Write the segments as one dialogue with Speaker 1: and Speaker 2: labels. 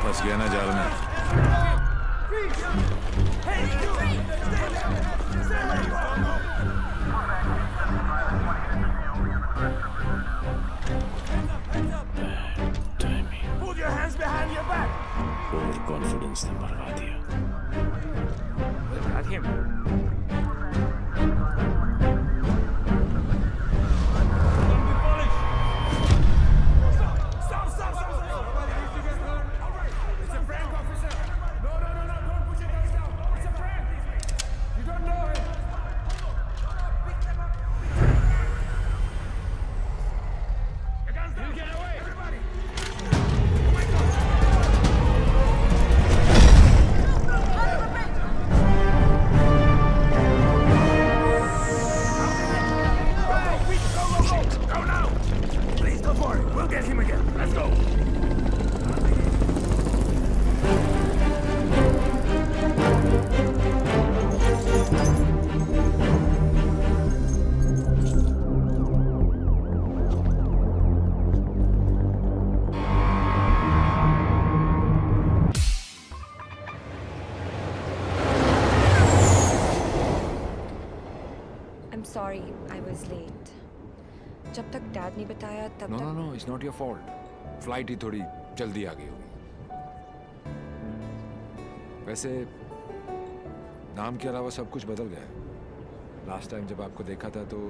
Speaker 1: फंस गया ना जाल में।
Speaker 2: ओवर कॉन्फिडेंस ने मरवा दिया।
Speaker 3: Sorry, I was late. जब तक डैड नहीं बताया तब
Speaker 1: नो
Speaker 3: तक
Speaker 1: no no, it's not your fault. Flight ही थोड़ी जल्दी आ गई होगी। वैसे नाम के अलावा सब कुछ बदल गया है। लास्ट टाइम जब आपको देखा था तो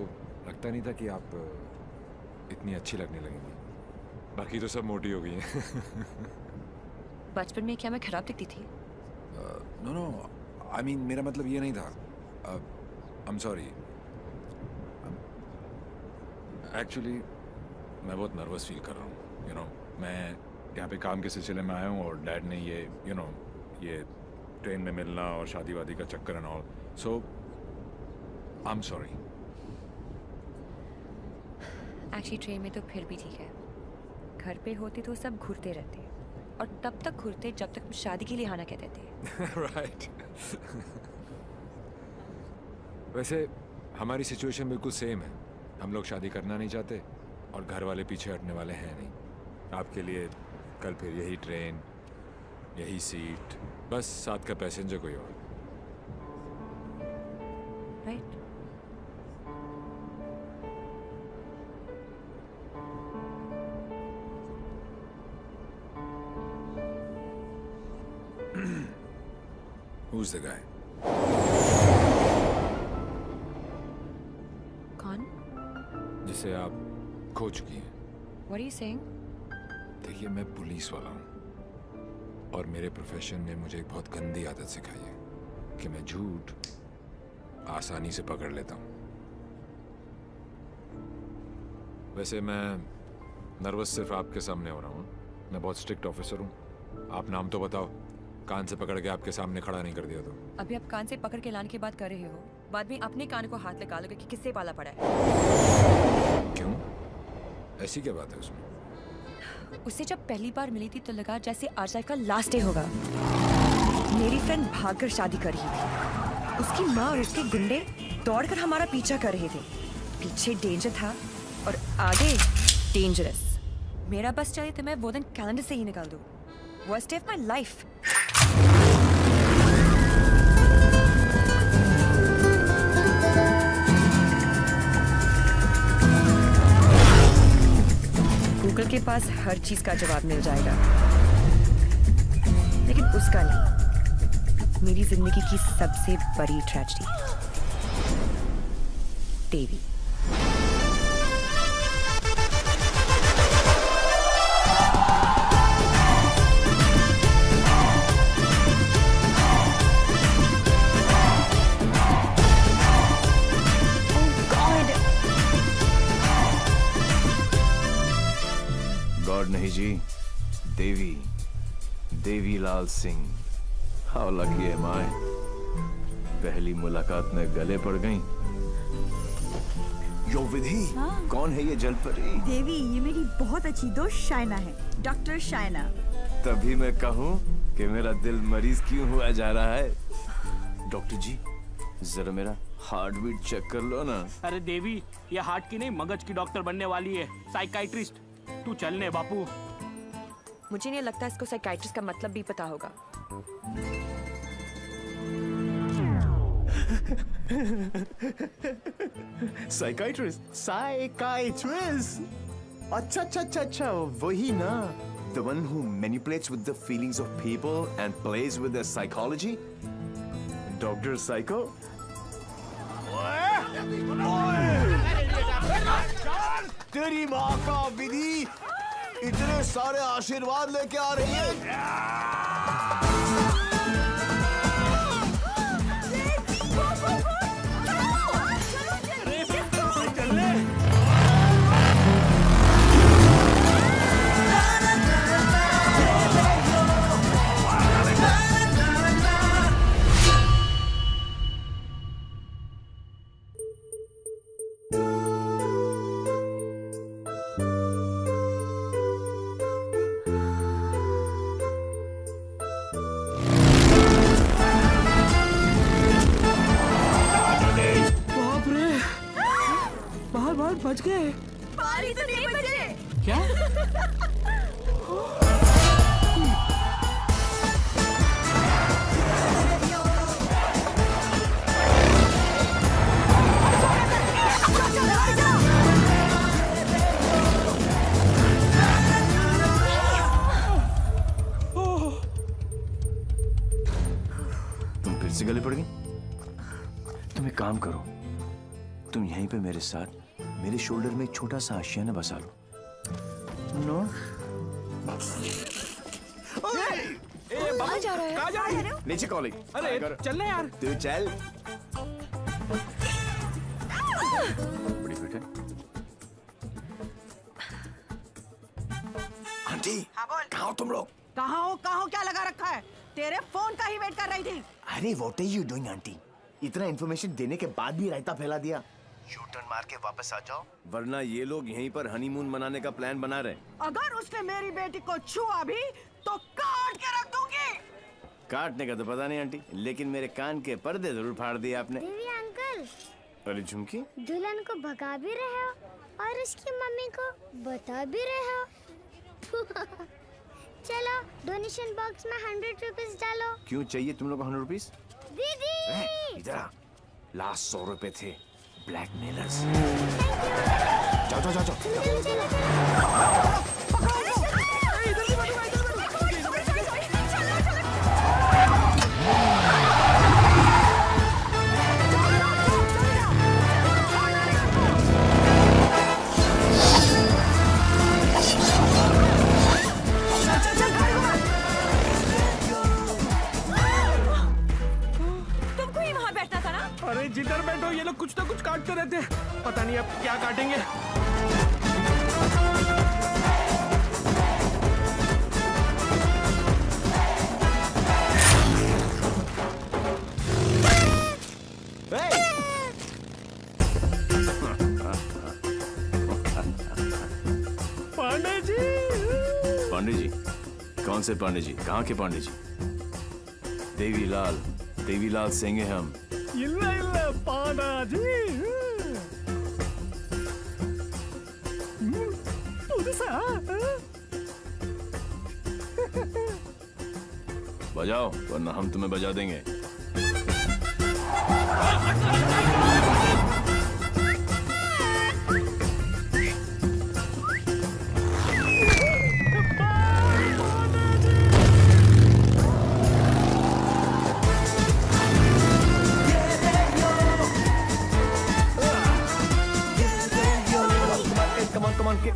Speaker 1: लगता नहीं था कि आप इतनी अच्छी लगने लगेंगी। बाकी तो सब मोटी हो गई हैं।
Speaker 3: बचपन में क्या मैं खराब दिखती थी?
Speaker 1: नो नो, आई मीन मेरा मतलब ये नहीं था। I am sorry. एक्चुअली मैं बहुत नर्वस फील कर रहा हूँ। यू नो, मैं यहाँ पे काम के सिलसिले में आया हूँ और डैड ने ये ये ट्रेन में मिलना और शादी वादी का चक्कर and all, so I am sorry.
Speaker 3: Actually train में तो फिर भी ठीक है। घर पे होते तो सब घूरते रहते और तब तक घूरते जब तक शादी के लिए आना कहते थे।
Speaker 1: राइट। वैसे हमारी सिचुएशन बिल्कुल सेम है। हम लोग शादी करना नहीं चाहते और घर वाले पीछे हटने वाले हैं नहीं। आपके लिए कल फिर यही ट्रेन, यही सीट, बस साथ का पैसेंजर कोई और।
Speaker 3: राइट?
Speaker 1: Who's the guy?
Speaker 3: कौन?
Speaker 1: जिसे आप खो चुकी हैं।
Speaker 3: What are you saying?
Speaker 1: देखिए, मैं पुलिस वाला हूँ और मेरे प्रोफेशन ने मुझे एक बहुत गंदी आदत सिखाई है कि मैं झूठ आसानी से पकड़ लेता हूँ। वैसे मैं नर्वस सिर्फ आपके सामने हो रहा हूँ। मैं बहुत स्ट्रिक्ट ऑफिसर हूँ। आप नाम तो बताओ, कान से पकड़ के आपके सामने खड़ा नहीं कर दिया तो।
Speaker 3: अभी आप कान से पकड़ के लाने की बात कर रहे हो, बाद में अपने कान को हाथ लगा लोगे कि किससे पाला पड़ा है।
Speaker 1: क्यों? ऐसी क्या बात है उसमें?
Speaker 3: उससे जब पहली बार मिली थी तो लगा जैसे आज लाइफ का लास्ट डे होगा। मेरी फ्रेंड भागकर शादी कर रही थी। उसकी माँ और उसके गुंडे दौड़कर हमारा पीछा कर रहे थे। पीछे डेंजर था और आगे डेंजरस। मेरा बस चले तो मैं वो दिन कैलेंडर से ही निकाल दूं। Worst day of my life. Google के पास हर चीज का जवाब मिल जाएगा, लेकिन उसका नहीं। मेरी जिंदगी की सबसे बड़ी ट्रेजेडी, देवी।
Speaker 2: गॉड नहीं जी, Devi, Devilal Singh. How lucky am I. पहली मुलाकात में गले पड़ गई। यो विधि, कौन है ये जलपरी?
Speaker 4: देवी, ये मेरी बहुत अच्छी दोस्त शायना है, डॉक्टर शायना।
Speaker 2: तभी मैं कहूँ कि मेरा दिल मरीज क्यों हुआ जा रहा है। डॉक्टर जी, जरा मेरा हार्ट बीट चेक कर लो ना।
Speaker 5: अरे देवी, ये हार्ट की नहीं मगज की डॉक्टर बनने वाली है, साइकाइट्रिस्ट। तू चलने बापू।
Speaker 3: मुझे नहीं लगता इसको साइकाइट्रिस्ट का मतलब भी पता होगा।
Speaker 2: Psychiatrist. अच्छा, वही ना? The one who manipulates with the feelings of people and plays with their psychology? Dr. Psycho? तेरी माँ का विधि इतने सारे आशीर्वाद लेके आ रही है।
Speaker 5: बाल बच गए।
Speaker 3: बाल ही तो नहीं बचे।
Speaker 5: क्या?
Speaker 2: तुम फिर से गले पड़ गई? तुम एक काम करो, तुम यहीं पे मेरे साथ मेरे शोल्डर में एक छोटा सा आशियाना बसा लो। नो?
Speaker 3: कहाँ जा रहा है?
Speaker 5: कहाँ जा रही है?
Speaker 2: नीचे कॉलिंग।
Speaker 5: अरे चलना यार।
Speaker 2: तू चल। बड़ी फिट है। आंटी, कहाँ हो तुम लोग?
Speaker 4: कहाँ हो क्या लगा रखा है? तेरे फोन का ही वेट कर रही थी।
Speaker 2: अरे what are you doing aunty? इतना इन्फॉर्मेशन देने के बाद भी रायता फैला दिया। यू टर्न मार के वापस आ जाओ, वरना ये लोग यहीं पर हनीमून मनाने का प्लान बना रहे।
Speaker 4: अगर उसने मेरी बेटी को छुआ भी तो काट के रख दूंगी।
Speaker 2: काटने का तो पता नहीं आंटी, लेकिन मेरे कान के पर्दे जरूर फाड़ दिए आपने।
Speaker 6: देवी अंकल,
Speaker 2: अरे झुमकी,
Speaker 6: दुल्हन को भगा भी रहे हो और उसकी मम्मी को बता भी रहे हो। चलो डोनेशन बॉक्स में 100 रुपीस डालो।
Speaker 2: क्यों चाहिए तुम लोग को 100 रुपीस?
Speaker 6: दीदी
Speaker 2: इधर आ, लास्ट 100 रुपए थे। ब्लैकमेलर्स। जाओ।
Speaker 6: चलो, चलो।
Speaker 3: तुमको ही वहाँ बैठना था ना?
Speaker 5: अरे जिधर बैठो ये लोग कुछ ना कुछ काटते रहते हैं। पता नहीं अब क्या काटेंगे। पांडे जी।
Speaker 2: पांडे जी? कौन से पांडे जी? कहाँ के पांडे जी? देवीलाल सिंह हैं हम।
Speaker 5: ಇಲ್ಲ ಪಾಂಡಾಜಿ पुதுசா
Speaker 2: बजाओ, वरना हम तुम्हें बजा देंगे।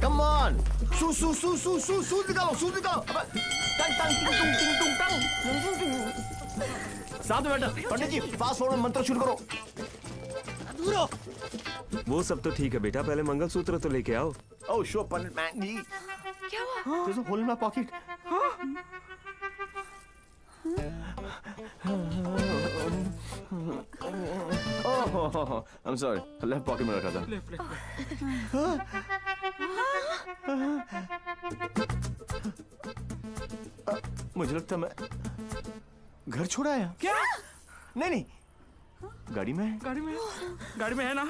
Speaker 2: Come on! सूज निकालो। साथ में बैठा। पंडित जी, फास्ट फॉरवर्ड मंत्र शुरू करो।
Speaker 7: वो सब तो ठीक है बेटा, पहले मंगलसूत्र तो लेके आओ।
Speaker 2: Oh, sure, पंडित मैन जी।
Speaker 3: क्या हुआ?
Speaker 2: There's a hole in my pocket. Oh, I'm sorry. Left pocket में रखा था। मुझे लगता मैं घर छोड़ आया।
Speaker 5: क्या?
Speaker 2: नहीं गाड़ी में है?
Speaker 5: गाड़ी में है ना?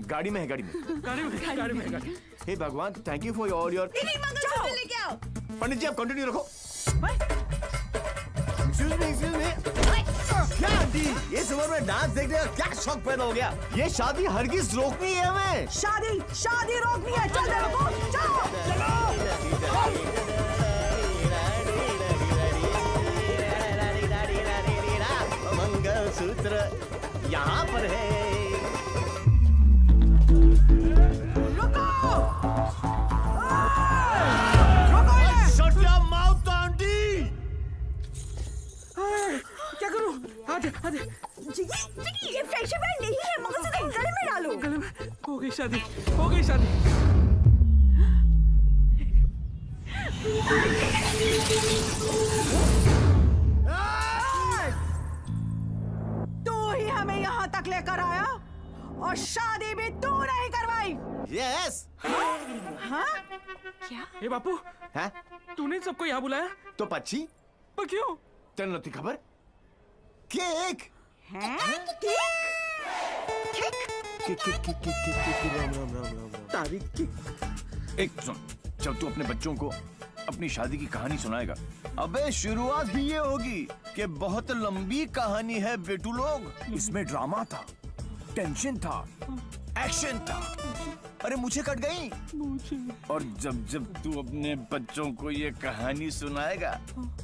Speaker 2: गाड़ी में है, गाड़ी में।
Speaker 5: गाड़ी में।
Speaker 2: हे भगवान, thank you for all your.
Speaker 4: Mangalsutra लेके आओ।
Speaker 2: पंडित जी आप कंटिन्यू रखो। Excuse me. क्या आंटी, इस उम्र में डांस देखने का क्या शौक पैदा हो गया? ये शादी हरगिज रोकनी है हमें।
Speaker 4: शादी रोकनी है। चल देखो, चलो।
Speaker 2: मंगलसूत्र यहाँ पर है।
Speaker 4: रुको।
Speaker 2: Shut your mouth, aunty.
Speaker 5: क्या करूं? आधे
Speaker 3: ये फ्रेंडशिप बैंड नहीं है, मंगलसूत्र गले में डालो।
Speaker 5: गले में हो गई शादी।
Speaker 4: तू ही हमें यहाँ तक लेकर आया और शादी भी तू नहीं करवाई।
Speaker 2: Yes।
Speaker 4: हाँ?
Speaker 5: ए बापू,
Speaker 2: हैं?
Speaker 5: तूने सबको यहाँ बुलाया?
Speaker 2: तो पक्षी
Speaker 5: पर क्यों?
Speaker 2: तेरे नती खबर? केक।
Speaker 4: हैं?
Speaker 5: तारीख की।
Speaker 2: एक सुन, जब तू अपने बच्चों को अपनी शादी की कहानी सुनाएगा, अबे शुरुआत ही ये होगी कि बहुत लंबी कहानी है बेटू लोग। इसमें ड्रामा था, टेंशन था, एक्शन था। अरे मुझे कट गई। और जब जब तू अपने बच्चों को ये कहानी सुनाएगा,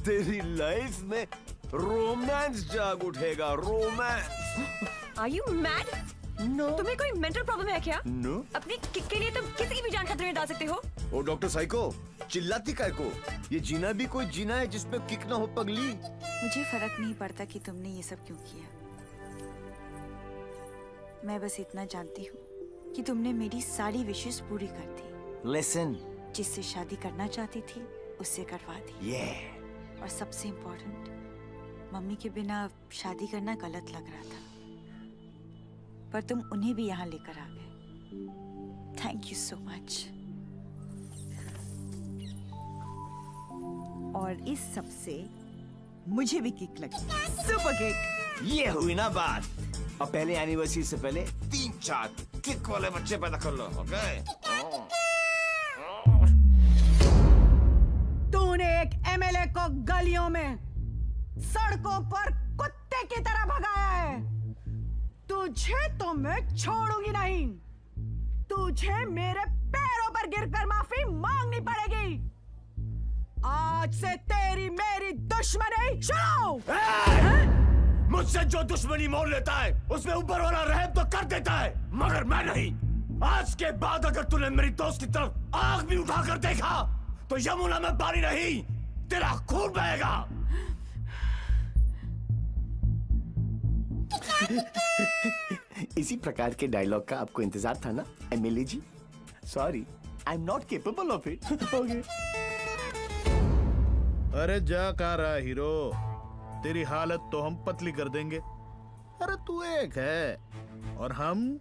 Speaker 2: तेरी लाइफ में रोमांस जाग उठेगा। Romance.
Speaker 3: Are you mad?
Speaker 2: No
Speaker 3: तुम्हें कोई मेंटल प्रॉब्लम है क्या?
Speaker 2: नो।
Speaker 3: अपनी किक के लिए तुम किसी की भी जान खतरे में डाल सकते हो।
Speaker 2: ओ डॉक्टर साइको, चिल्लाती काय को? ये जीना भी कोई जीना है जिसपे किक ना हो पगली।
Speaker 8: मुझे फर्क नहीं पड़ता कि तुमने ये सब क्यों किया। मैं बस इतना जानती हूँ कि तुमने मेरी सारी विशेष पूरी कर दी।
Speaker 2: लिसन।
Speaker 8: जिससे शादी करना चाहती थी उससे करवा दी। और सबसे इम्पोर्टेंट, मम्मी के बिना शादी करना गलत लग रहा था, पर तुम उन्हें भी यहाँ लेकर आ गए। Thank you so much.
Speaker 4: और इस सब से मुझे भी किक लगी। Super kick.
Speaker 2: ये हुई ना बात। अब पहले एनिवर्सरी से पहले 3-4 किक वाले बच्चे पैदा कर लो, ओके?
Speaker 4: तूने एक एमएलए को गलियों में, सड़कों पर कुत्ते की तरह भगाया है। तुझे तो मैं छोड़ूंगी नहीं। तुझे मेरे पैरों पर गिरकर माफी मांगनी पड़ेगी। आज से तेरी मेरी दुश्मनी शुरू।
Speaker 2: मुझसे जो दुश्मनी मोल लेता है उसमें ऊपर वाला रहम तो कर देता है, मगर मैं नहीं। आज के बाद अगर तूने मेरी दोस्त की तरफ आग भी उठाकर देखा तो यमुना में पानी नहीं, तेरा खून बहेगा। इसी प्रकार के डायलॉग का आपको इंतजार था ना MLA ji? Sorry, I am not capable of it. Okay.
Speaker 9: अरे जा कहाँ रहा हीरो, तेरी हालत तो हम पतली कर देंगे। अरे तू एक है और हम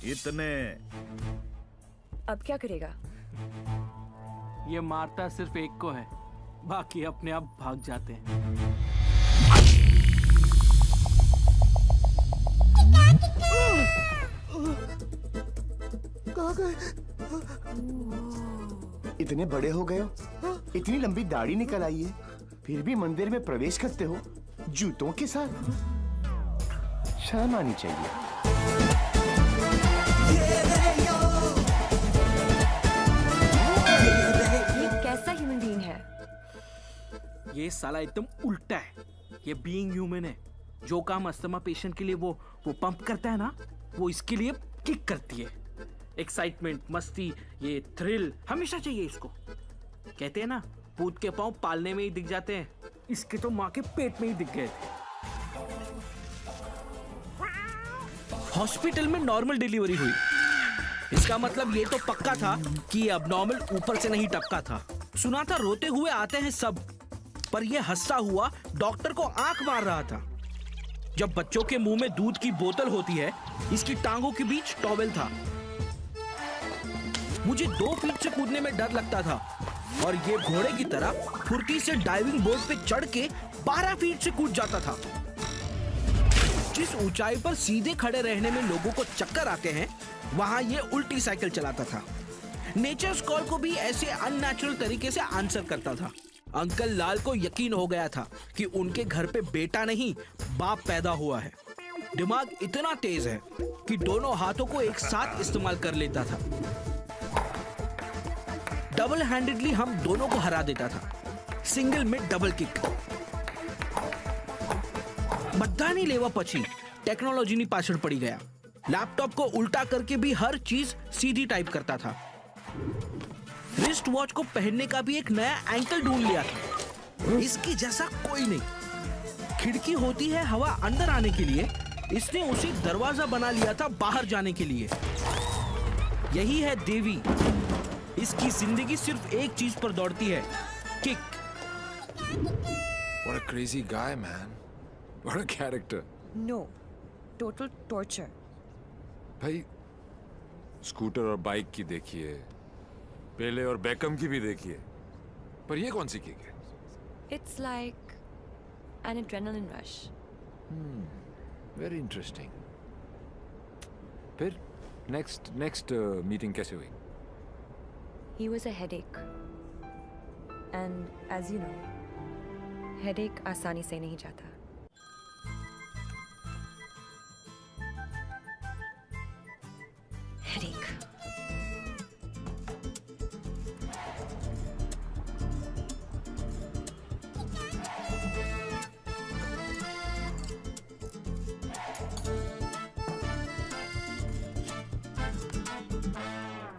Speaker 9: इतने।
Speaker 3: अब क्या करेगा?
Speaker 5: ये मारता सिर्फ एक को है, बाकी अपने आप भाग जाते हैं।
Speaker 2: कहाँ गए? इतने बड़े हो गए हो, इतनी लंबी दाढ़ी निकल आई है, फिर भी मंदिर में प्रवेश करते हो जूतों के साथ। शर्म आनी चाहिए।
Speaker 3: ये कैसा ह्यूमन बीइंग है?
Speaker 5: ये साला एकदम उल्टा है। ये बीइंग ह्यूमन है। जो काम अस्थमा पेशेंट के लिए वो पंप करता है ना, वो इसके लिए किक करती है। एक्साइटमेंट, मस्ती, ये थ्रिल हमेशा चाहिए इसको। कहते हैं ना, भूत के पांव पालने में ही दिख जाते हैं। इसके तो माँ के पेट में ही दिख गए थे। हॉस्पिटल में नॉर्मल डिलीवरी हुई, इसका मतलब ये तो पक्का था कि अबनॉर्मल ऊपर से नहीं टपका था। सुना था रोते हुए आते हैं सब, पर ये हंसता हुआ डॉक्टर को आंख मार रहा था। जब बच्चों के मुंह में दूध की बोतल होती है, इसकी टांगों के बीच टॉवेल था। मुझे 2 फीट से कूदने में डर लगता था और ये घोड़े की तरह फुर्ती से डाइविंग बोर्ड पे चढ़ के 12 फीट से कूद जाता था। जिस ऊंचाई पर सीधे खड़े रहने में लोगों को चक्कर आते हैं, वहां ये उल्टी साइकिल चलाता था। नेचर्स कॉल को भी ऐसे अननेचुरल तरीके से आंसर करता था। अंकल लाल को यकीन हो गया था कि उनके घर पे बेटा नहीं, बाप पैदा हुआ है। दिमाग इतना तेज है कि दोनों हाथों को एक साथ इस्तेमाल कर लेता था। डबल हैंडेडली हम दोनों को हरा देता था, सिंगल में डबल किक। बधानी लेवा पछी टेक्नोलॉजी पाछड़ पड़ी गया। लैपटॉप को उल्टा करके भी हर चीज सीधी टाइप करता था। रिस्ट वॉच को पहनने का भी एक नया एंकल ढूंढ लिया था। इसकी जैसा कोई नहीं। खिड़की होती है हवा अंदर आने के लिए, इसने उसे दरवाजा बना लिया था बाहर जाने के लिए। यही है देवी। इसकी जिंदगी सिर्फ एक चीज पर दौड़ती है, kick.
Speaker 1: What a crazy guy, man. What a character.
Speaker 3: No, total torture.
Speaker 1: भाई स्कूटर और बाइक की देखिए, पेले और बेकम की भी देखिए, पर ये कौन सी किक है?
Speaker 3: It's like an adrenaline rush.
Speaker 1: Very interesting. फिर नेक्स्ट मीटिंग कैसे हुई?
Speaker 3: He was a headache. And as you know, headache आसानी से नहीं जाता। Headache.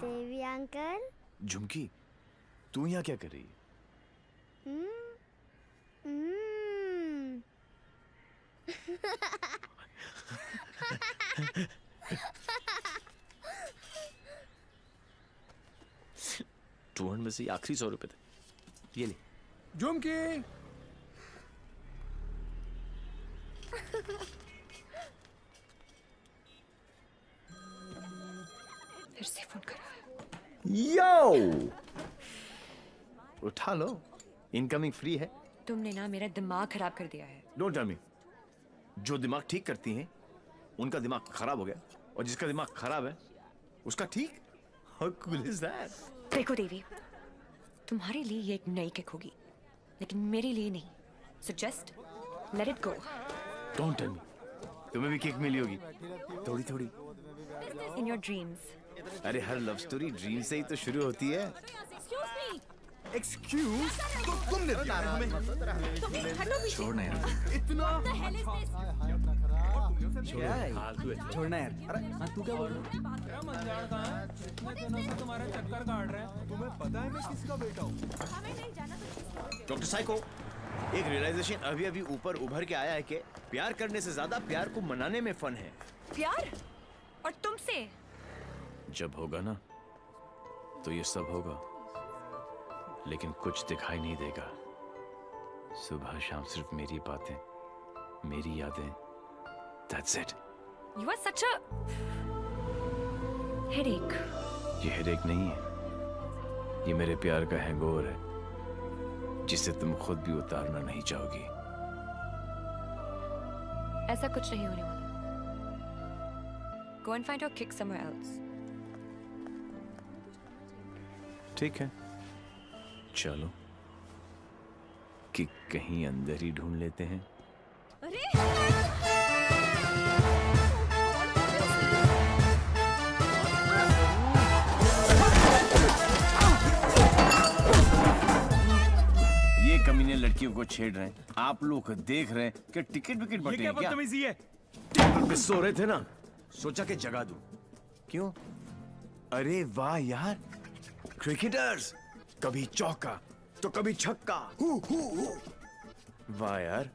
Speaker 6: देवी अंकल।
Speaker 2: झुमकी, तू यहाँ क्या कर रही है? टूर में से आखिरी 100 रुपए थे, ये ले।
Speaker 1: झुमकी।
Speaker 3: फिर से फोन करा।
Speaker 2: यो, उठा लो, इनकमिंग फ्री है।
Speaker 3: तुमने ना मेरा दिमाग खराब कर दिया है।
Speaker 2: Don't tell me. जो दिमाग ठीक करती हैं उनका दिमाग खराब हो गया, और जिसका दिमाग खराब है उसका ठीक। How cool is that?
Speaker 3: देखो देवी, तुम्हारे लिए ये एक नई किक होगी, लेकिन मेरे लिए नहीं। So just let it go.
Speaker 2: Don't tell me. तुम्हें भी किक मिली होगी, थोड़ी थोड़ी।
Speaker 3: In your dreams.
Speaker 2: अरे हर लव स्टोरी ड्रीम से ही तो शुरू होती है। एक्सक्यूज, तो तुमने दिया हमें।
Speaker 5: छोड़ना यार। छोड़ना यार। अरे तू क्या बोल रहा है?
Speaker 2: डॉक्टर साइको, एक रियलाइजेशन अभी अभी ऊपर उभर के आया है कि प्यार करने से ज्यादा प्यार को मनाने में फन है।
Speaker 3: प्यार? और तुमसे?
Speaker 2: जब होगा ना तो ये सब होगा, लेकिन कुछ दिखाई नहीं देगा। सुबह शाम सिर्फ मेरी बातें, मेरी यादें। That's it.
Speaker 3: You are such a headache.
Speaker 2: ये हेडेक नहीं है, ये मेरे प्यार का हैंगओवर है, जिसे तुम खुद भी उतारना नहीं चाहोगी।
Speaker 3: ऐसा कुछ नहीं होने वाला। Go and find your kick somewhere else.
Speaker 2: ठीक है, चलो कि कहीं अंदर ही ढूंढ लेते हैं। ये कमीने लड़कियों को छेड़ रहे हैं, आप लोग देख रहे हैं कि टिकट विकेट बटे हैं क्या?
Speaker 7: है?
Speaker 2: टेबल पे सो रहे थे ना, सोचा कि जगा दूं। क्यों? अरे वाह यार, क्रिकेटर्स, कभी चौका तो कभी छक्का। वाह यार,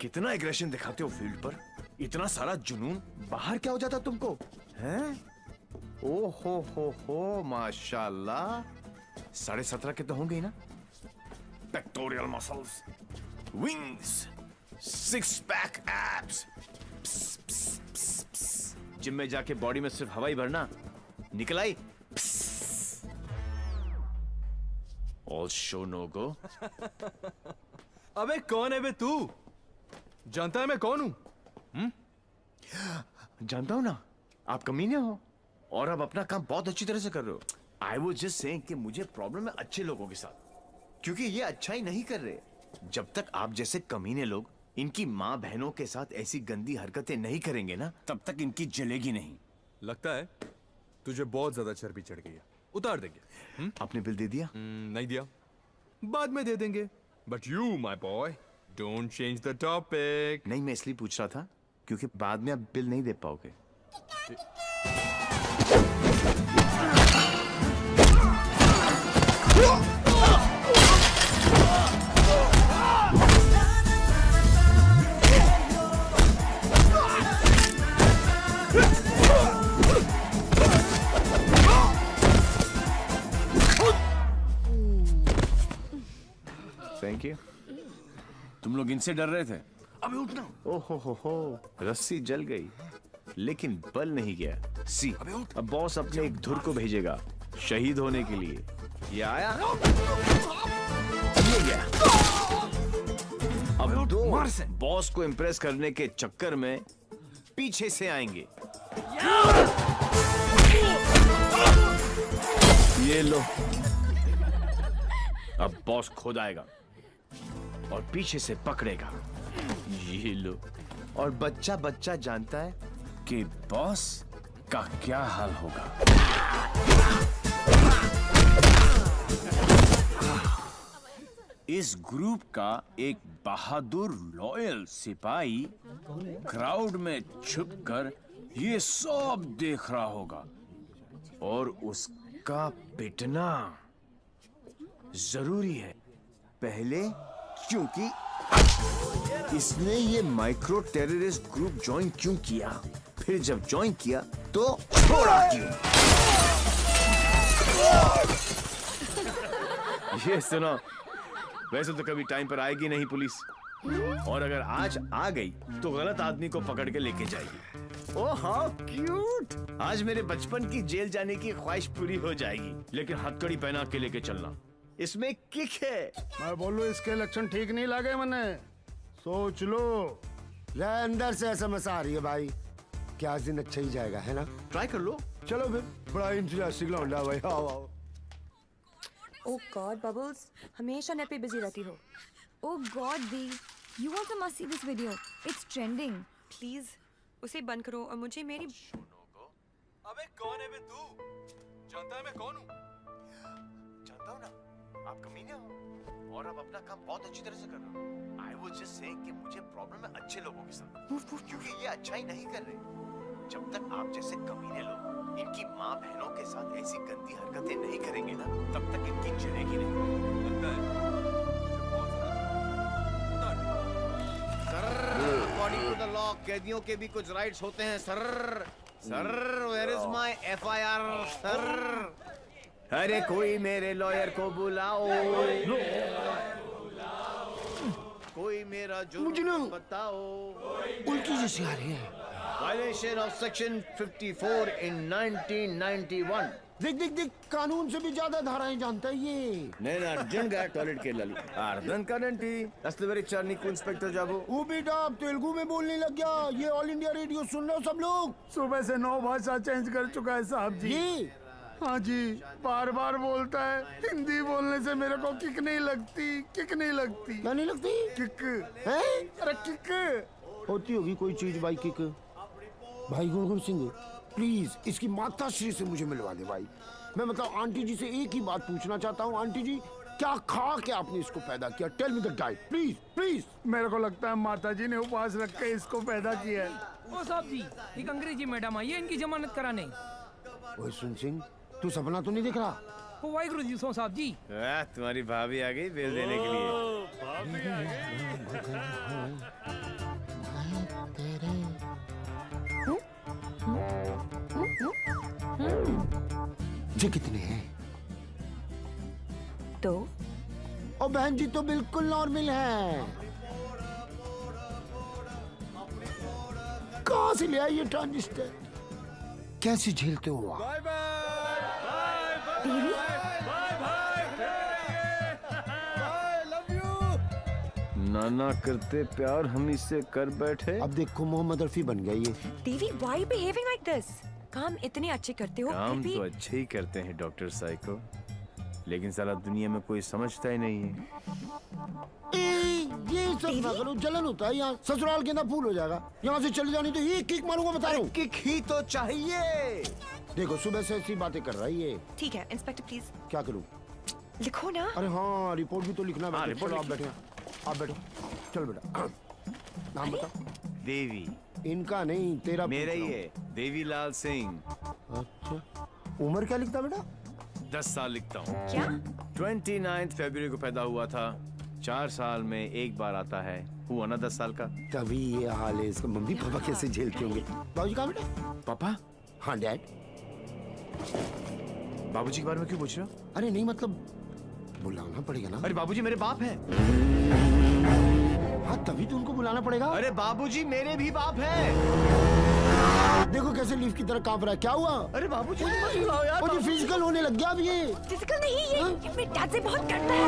Speaker 2: कितना एग्रेशन दिखाते हो फील्ड पर, इतना सारा जुनून। बाहर क्या हो जाता तुमको, हैं? ओ हो, माशाल्लाह। 17.5 के तो होंगे ही ना? Pectoral muscles, wings, 6 pack abs. Gym में जाके बॉडी में सिर्फ हवा ही भरना, निकल आई। ऑल शो नो गो।
Speaker 7: अबे कौन है बे तू? जानता है मैं कौन हूं?
Speaker 2: जानता हूं ना, आप कमीने हो और आप अपना काम बहुत अच्छी तरह से कर रहे हो। आई वॉज जस्ट सेइंग कि मुझे प्रॉब्लम है अच्छे लोगों के साथ, क्योंकि ये अच्छा ही नहीं कर रहे। जब तक आप जैसे कमीने लोग इनकी माँ बहनों के साथ ऐसी गंदी हरकतें नहीं करेंगे ना, तब तक इनकी जलेगी नहीं।
Speaker 10: लगता है तुझे बहुत ज्यादा चर्बी चढ़ गई है, उतार देंगे।
Speaker 2: आपने बिल दे दिया?
Speaker 10: नहीं दिया, बाद में दे देंगे। But you my boy don't change the topic.
Speaker 2: नहीं, मैं इसलिए पूछ रहा था क्योंकि बाद में आप बिल नहीं दे पाओगे। Thank you. तुम लोग इनसे डर रहे थे?
Speaker 5: अबे उठना।
Speaker 2: ओहो हो, रस्सी जल गई लेकिन बल नहीं गया। सी, अब बॉस अपने एक धुर को भेजेगा शहीद होने के लिए। ये आया, ये गया। अब दो बॉस को इम्प्रेस करने के चक्कर में पीछे से आएंगे। ये लो, अब बॉस खुद आएगा और पीछे से पकड़ेगा। ये लो, और बच्चा बच्चा जानता है कि बॉस का क्या हाल होगा। इस ग्रुप का एक बहादुर लॉयल सिपाही क्राउड में छुपकर ये सब देख रहा होगा और उसका पिटना जरूरी है। पहले क्योंकि इसने ये माइक्रो टेररिस्ट ग्रुप ज्वाइन क्यों किया, फिर जब ज्वाइन किया तो छोड़ा क्यों। ये सुनो, वैसे तो कभी टाइम पर आएगी नहीं पुलिस, और अगर आज आ गई तो गलत आदमी को पकड़ के लेके जाएगी। ओह हाउ क्यूट, आज मेरे बचपन की जेल जाने की ख्वाहिश पूरी हो जाएगी। लेकिन हथकड़ी पहना के लेके चलना, इसमें किक है।
Speaker 9: मैं बोलूं इसके लक्षण ठीक नहीं लगे मने, सोच लो।
Speaker 11: अंदर से एसएमएस आ रही है भाई, क्या आज दिन अच्छा ही जाएगा, है ना?
Speaker 2: ट्राई कर लो।
Speaker 11: चलो फिर, बड़ा इंटरेस्टिंग लौंडा भाई। आओ आओ।
Speaker 3: ओह गॉड बबल्स, हमेशा नेट पे बिजी रहती हो।
Speaker 12: ओह गॉड दी, you also must see this video, it's trending.
Speaker 3: Please उसे बंद करो और मुझे मेरी।
Speaker 10: अबे कौन है बे तू? जानता है मैं कौन हूँ?
Speaker 2: जानता हूँ ना, आप कमीने हो और आप अपना काम बहुत अच्छी तरह से कर रहे हो। आई वाज जस्ट सेइंग कि मुझे प्रॉब्लम है अच्छे लोगों के साथ, क्योंकि ये अच्छा ही नहीं कर रहे। जब तक आप जैसे कमीने लोग इनकी माँ बहनों के साथ ऐसी गंदी हरकतें नहीं करेंगे ना, तब तक इनकी जलेगी नहीं।
Speaker 10: लगता है तुझे बहुत ज्यादा
Speaker 2: sir, according to the law कैदियों के भी कुछ राइट्स होते हैं sir. Sir, where is my FIR sir? अरे कोई मेरे लॉयर को बुलाओ। कोई मेरा जुर्म बताओ।
Speaker 11: उल्टी जैसी आ रही है।
Speaker 2: Violation of Section 54 in 1991.
Speaker 11: देख देख देख, कानून से भी ज्यादा धाराएं जानता है ये।
Speaker 2: నేను అర్జున్గా టాయిలెట్ కి వెళ్ళాలి. అర్థం కాదండి. అసలు వెరీ నీకు ఇన్స్పెక్టర్ జాబు.
Speaker 11: वो बेटा अब तेलुगु में बोलने लग गया। ये ऑल इंडिया रेडियो सुन रहे हो सब लोग? सुबह से 9 भाषा चेंज कर चुका है साहब जी। ये हाँ जी, बार बार बोलता है। हिंदी बोलने से मेरे को किक नहीं लगती, किक नहीं लगती। क्या नहीं लगती? किक है? अरे किक होती होगी कोई चीज भाई, किक। भाई गुणगुण सिंह, प्लीज इसकी माता श्री से मुझे मिलवा दे भाई। मैं मतलब आंटी जी से एक ही बात पूछना चाहता हूँ। आंटी जी, क्या खा के आपने इसको पैदा किया? Tell me the diet please please. मेरे को लगता है माता जी ने उपवास रख के इसको पैदा किया है।
Speaker 5: ओ साहब जी, एक अंग्रेजी मैडम आई है इनकी जमानत कराने।
Speaker 11: ओए सुन सिंह, तू सपना तो नहीं देख रहा?
Speaker 5: ओ वाहिगुरु जी सो साहब जी।
Speaker 2: तुम्हारी भाभी आ गई बिल देने के लिए।
Speaker 11: ये कितने हैं?
Speaker 3: तो
Speaker 11: और बहन जी तो बिल्कुल नॉर्मल है। कहाँ से ले आई ये ट्रांजिस्टर? कैसे झेलते हो आप?
Speaker 2: नाना करते प्यार हम इससे कर बैठे।
Speaker 11: अब देखो मोहम्मद रफी बन गया ये।
Speaker 3: देवी why behaving like this? काम इतने अच्छे करते हो
Speaker 2: काम
Speaker 3: फिर
Speaker 2: तो
Speaker 3: भी
Speaker 2: अच्छे ही करते हैं डॉक्टर साइको, लेकिन साला दुनिया में कोई समझता ही नहीं है।
Speaker 11: ये सब ना करो, जलन होता है यहाँ। ससुराल के अंदर फूल हो जाएगा। यहाँ से चली जानी तो ये किक मारूंगा, बता रहा हूँ।
Speaker 2: किक ही तो चाहिए।
Speaker 11: देखो सुबह से ऐसी बातें कर रहा है ये।
Speaker 3: ठीक है इंस्पेक्टर प्लीज
Speaker 11: क्या करूँ?
Speaker 3: लिखो ना।
Speaker 11: अरे हाँ रिपोर्ट भी तो लिखना है।
Speaker 2: रिपोर्ट
Speaker 11: चलो आप बैठे, आप बैठो। चल बेटा नाम बता।
Speaker 2: देवी।
Speaker 11: इनका नहीं तेरा
Speaker 2: मेरा ही है, देवीलाल सिंह।
Speaker 11: अच्छा उम्र क्या लिखता बेटा?
Speaker 2: 10 साल लिखता हूँ।
Speaker 3: क्या?
Speaker 2: 29 फरवरी को पैदा हुआ था। 4 साल में एक बार आता है, हुआ ना 10 साल का।
Speaker 11: तभी ये हाल है इसका। मम्मी पापा कैसे झेलते होंगे? बाबूजी कहाँ बेटा?
Speaker 2: पापा?
Speaker 11: हाँ डैड।
Speaker 2: बाबूजी के बारे में क्यों पूछ रहे हो?
Speaker 11: अरे नहीं मतलब बुलाना पड़ेगा ना।
Speaker 2: अरे बाबूजी मेरे बाप है।
Speaker 11: हाँ तभी तो उनको बुलाना पड़ेगा।
Speaker 2: अरे बाबूजी मेरे भी बाप है।
Speaker 11: देखो कैसे लीफ की तरह कांप रहा है। क्या हुआ?
Speaker 2: अरे बाबूजी मत बुलाओ यार।
Speaker 11: मुझे फिजिकल होने लग गया अब ये।
Speaker 3: फिजिकल नहीं ये मेरे डैड से बहुत करता है।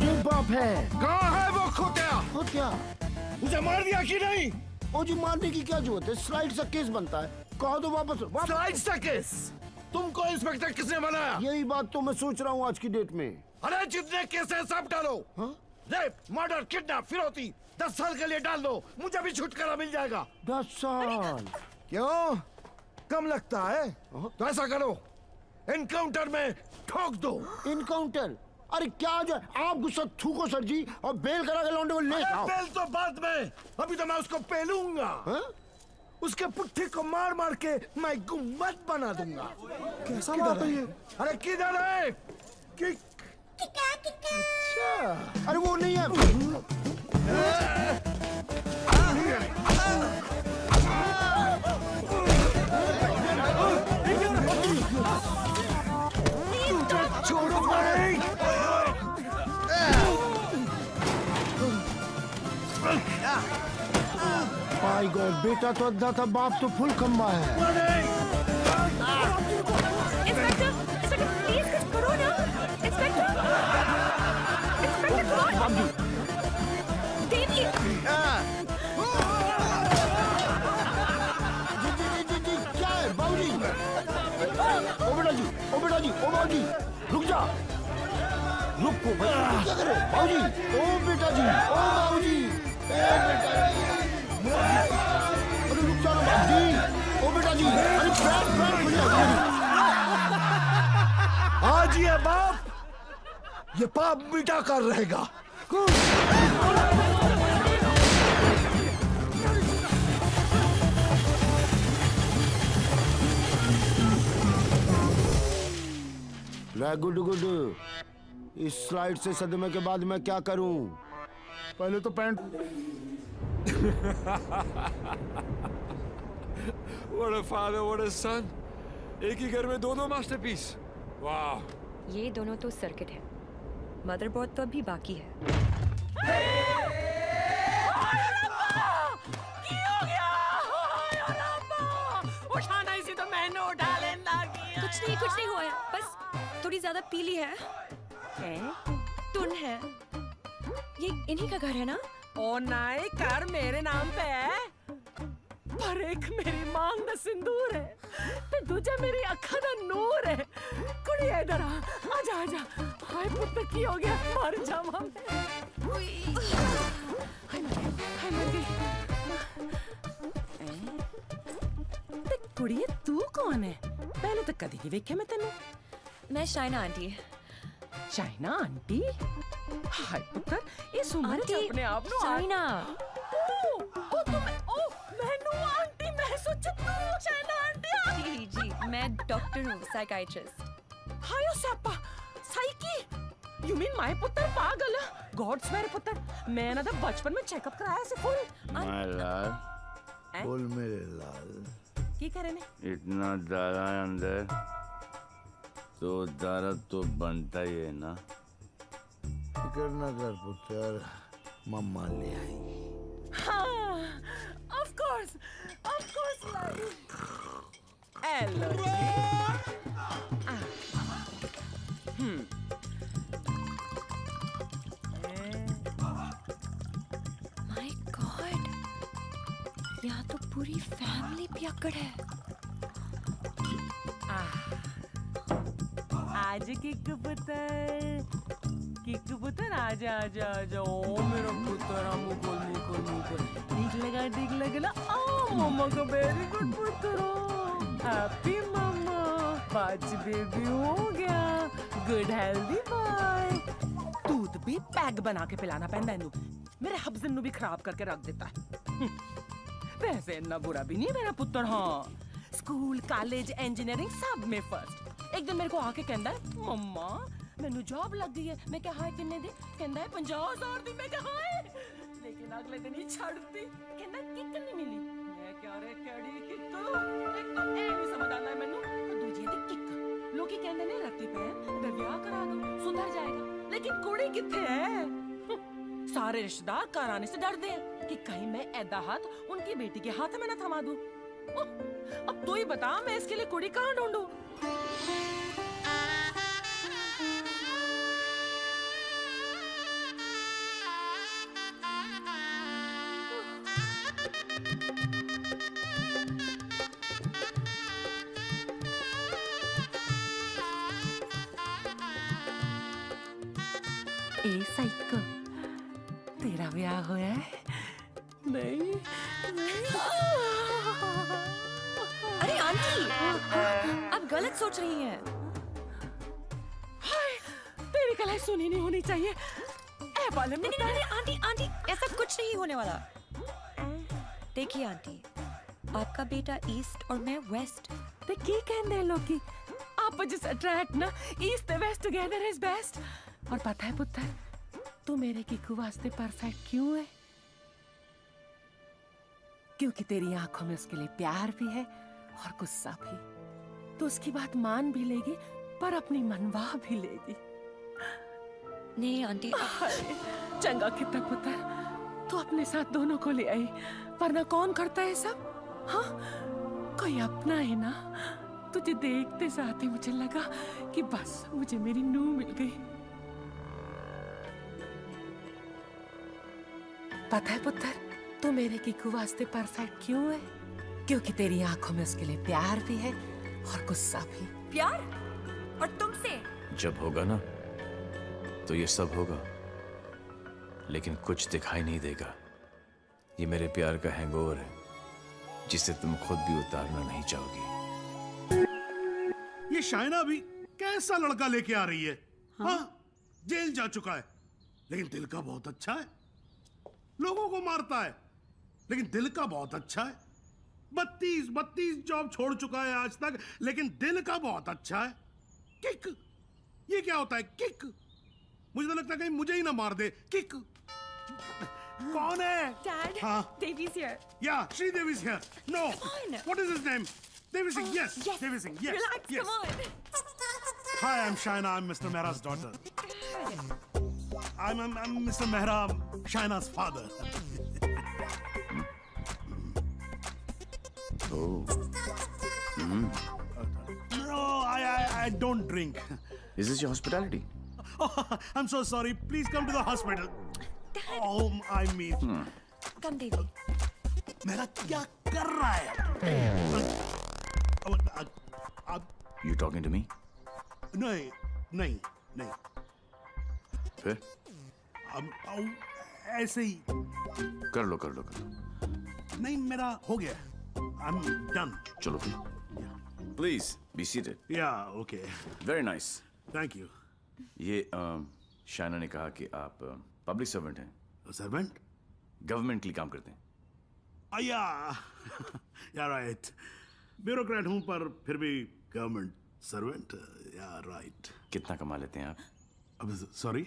Speaker 11: ये बाप है।
Speaker 9: कहाँ है वो खोतिया?
Speaker 11: और क्या
Speaker 9: उसे मार दिया कि नहीं?
Speaker 11: ओ जी मारने की क्या जरूरत है? स्लाइड सा केस बनता है। कहो तो वापस
Speaker 9: स्लाइड सा केस? तुमको इंस्पेक्टर किसने बनाया?
Speaker 11: यही बात तो मैं सोच रहा हूँ आज की डेट में।
Speaker 9: अरे जितने केस है सब डालो।
Speaker 11: हाँ?
Speaker 9: रेप, मर्डर, किडनैप, फिरौती 10 साल के लिए डाल दो। मुझे भी छुटकारा मिल जाएगा।
Speaker 11: 10 साल?
Speaker 9: क्यों कम लगता है? तो ऐसा करो, एनकाउंटर में ठोक दो।
Speaker 11: इनकाउंटर? अरे क्या जो आप गुस्सा थूको सर जी और बेल करा के लौंडे को ले आओ।
Speaker 9: बेल तो बाद में, अभी तो मैं उसको पेलूंगा।
Speaker 11: हाँ?
Speaker 9: उसके पुट्ठी को मार मार के मैं गुम्बद बना दूंगा।
Speaker 11: कैसा बात है ये?
Speaker 9: अरे किधर है? किक।
Speaker 11: अच्छा अरे वो नहीं है।
Speaker 9: छोड़ो भाई।
Speaker 11: माय गॉड बेटा तो अद्धा था, बाप तो फुल खंबा है।
Speaker 3: इंस्पेक्टर प्लीज कुछ करो ना। इंस्पेक्टर कौन? देवी
Speaker 11: जी क्या है बाबूजी? ओ बेटा जी रुक जा। रुको क्या करे बाबूजी? ओ बेटा जी, ओ बाबूजी, ए बेटा जी, अरे रुक जा बाबूजी। ओ बेटा जी, अरे प्राण खुल जाएगी।
Speaker 9: आज ये बाप ये पाप मिटा कर रहेगा।
Speaker 11: गुड इस स्लाइड से सदमे के बाद मैं क्या करूं? पहले तो pant.
Speaker 1: What a father, what a son. एक ही घर में दो मास्टरपीस। वाह।
Speaker 3: ये दोनों तो सर्किट है, मदरबोर्ड तो अभी बाकी है।
Speaker 5: उठाना इसी तो मैंने उठा लेना किया।
Speaker 3: कुछ नहीं हुआ है, बस थोड़ी ज्यादा पीली है। टुन है। ये इन्हीं का घर है ना?
Speaker 5: ओ नहीं, कर मेरे नाम पे है, पर एक मेरी मांग दा सिंदूर है ते दूजा मेरी अखा दा नूर है। कुड़ी इधर आजा। हाय पुत्र की हो गया, मर जावा मैं। हाय मर गई। ते कुड़िए तू कौन है? पहले तो कदी नहीं वेख्या मैं तेनू।
Speaker 3: मैं शाइना आंटी।
Speaker 5: China aunty? हाय पुत्र इस उम्र च अपने आप नु
Speaker 3: शाइना।
Speaker 5: ओ मैनू आंटी मैं सोचा तू चाइना आंटी।
Speaker 3: जी मैं डॉक्टर हूँ, साइकाइट्रिस्ट।
Speaker 5: हायो Sapa psyche. You mean my पुत्र पागल? गॉड्स मेरे पुत्र मैं ना बचपन में चेकअप कराया से फुल।
Speaker 11: माय लाल बोल मेरे लाल।
Speaker 5: की करे ने?
Speaker 2: इतना दारा अंदर तो दारा तो बनता ही है ना।
Speaker 11: फिकर ना कर पुत्र, मम्मा ले आई।
Speaker 5: हाँ, of course, hello
Speaker 3: my God, यहाँ तो पूरी फैमिली पियक्कड़ है।
Speaker 5: आज किक पुत्र आजा आजा आजा। ओ मेरा पुत्र, मुकुल ठीक लगा ना। ओ मम्मा का वेरी गुड पुत्र, हैप्पी मम्मा, पांच बेबी हो गया, गुड हेल्दी बॉय। दूध भी पैक बना के पिलाना पैंदा है, मेरे हब्जन नु भी खराब करके रख देता है। वैसे इतना बुरा भी नहीं मेरा पुत्र। हाँ, स्कूल कॉलेज इंजीनियरिंग सब में फर्स्ट। एक दिन मेरे को आके कहता है, मम्मा मैनू जॉब लग गई है। मैं क्या हाय किन्ने दी? कहता है 50,000 दी। मैं क्या हाय, लेकिन अगले दिन ही छड़ती। कहता किक नहीं मिली। मैं क्या रे केड़ी किक, एक तो ए नहीं समझ आता है मैनू, दूजी दी किक। लोग ही कहते ने रत्ती पैन ते ब्याह करा दो, सुधर जाएगा। लेकिन कुड़ी किथे है? सारे रिश्तेदार घर आने से डरते हैं कि कहीं मैं ऐदा हाथ उनकी बेटी के हाथ में न थमा दूं। अब तू ही बता, मैं इसके लिए कुड़ी कहाँ ढूंढूं? ए साइको, तेरा ब्याह होया है? नहीं।
Speaker 3: अरे आंटी, आप गलत सोच रही हैं।
Speaker 5: हाय, तेरी कलाई सुनी नहीं होनी चाहिए। ए बाले में
Speaker 3: नहीं, आंटी, ऐसा कुछ नहीं होने वाला। देखिए आंटी, आपका बेटा ईस्ट और मैं वेस्ट।
Speaker 5: ते की कहंदे हैं लोग की आपस अट्रैक्ट ना, east west together is best. और पता है पुत्र, तू मेरे किकू वास्ते परफेक्ट क्यों है? क्योंकि तेरी आंखों में उसके लिए प्यार भी है और गुस्सा भी। तो उसकी बात मान भी लेगी, पर अपनी मनवा भी लेगी।
Speaker 3: नहीं आंटी,
Speaker 5: चंगा कितना पुत्र, तू अपने साथ दोनों को ले आई, वरना कौन करता है सब? हाँ, कोई अपना है ना। तुझे देखते साथ ही मुझे लगा कि बस मुझे मेरी नूह मिल गई। पता है पुत्र, तू मेरे किकू वास्ते परफेक्ट क्यों है? क्योंकि तेरी आंखों में उसके लिए प्यार भी है और गुस्सा भी।
Speaker 3: प्यार? और तुमसे?
Speaker 2: जब होगा ना तो ये सब होगा, लेकिन कुछ दिखाई नहीं देगा। ये मेरे प्यार का हैंगओवर है, जिसे तुम खुद भी उतारना नहीं चाहोगी।
Speaker 9: ये शाइना भी कैसा लड़का लेके आ रही है? हाँ, जेल जा चुका है, लेकिन दिल का बहुत अच्छा है। लोगों को मारता है, लेकिन दिल का बहुत अच्छा है। 32 जॉब छोड़ चुका है आज तक, लेकिन दिल का बहुत अच्छा है। किक, ये क्या होता है किक? मुझे तो लगता है कहीं मुझे ही ना मार दे। किक कौन है?
Speaker 3: Dad,
Speaker 9: हाँ,
Speaker 3: Devi's here.
Speaker 9: yeah, Sridevi is here. No,
Speaker 3: Come on.
Speaker 9: what is his name? Devi Singh. Yes, Devi Singh. Yes,
Speaker 3: Relax,
Speaker 9: yes.
Speaker 3: come on.
Speaker 9: Hi, I'm Shaina. I'm Mr. Mehra's daughter. I'm Mr. Mehra, Shaina's father.
Speaker 2: Oh.
Speaker 9: No, I don't drink.
Speaker 2: Is this your hospitality?
Speaker 9: Oh, I'm so sorry. Please come to the hospital.
Speaker 3: Dad.
Speaker 9: Oh, I mean.
Speaker 3: Come, Devi.
Speaker 9: मेरा क्या कर रहा है?
Speaker 2: You talking to me?
Speaker 9: नहीं.
Speaker 2: फिर?
Speaker 9: ऐसे ही.
Speaker 2: कर लो.
Speaker 9: नहीं, मेरा हो गया. I'm done.
Speaker 2: चलो फिर. Please be seated.
Speaker 9: Yeah, okay.
Speaker 2: Very nice.
Speaker 9: Thank you.
Speaker 2: ये शाइना ने कहा कि आप पब्लिक सर्वेंट हैं.
Speaker 9: Servant?
Speaker 2: गवर्नमेंट के लिए काम करते हैं.
Speaker 9: Yeah, right. ब्यूरोक्रेट हूँ, पर फिर भी गवर्नमेंट सर्वेंट. Yeah, right.
Speaker 2: कितना कमा लेते हैं आप?
Speaker 9: अब सॉरी?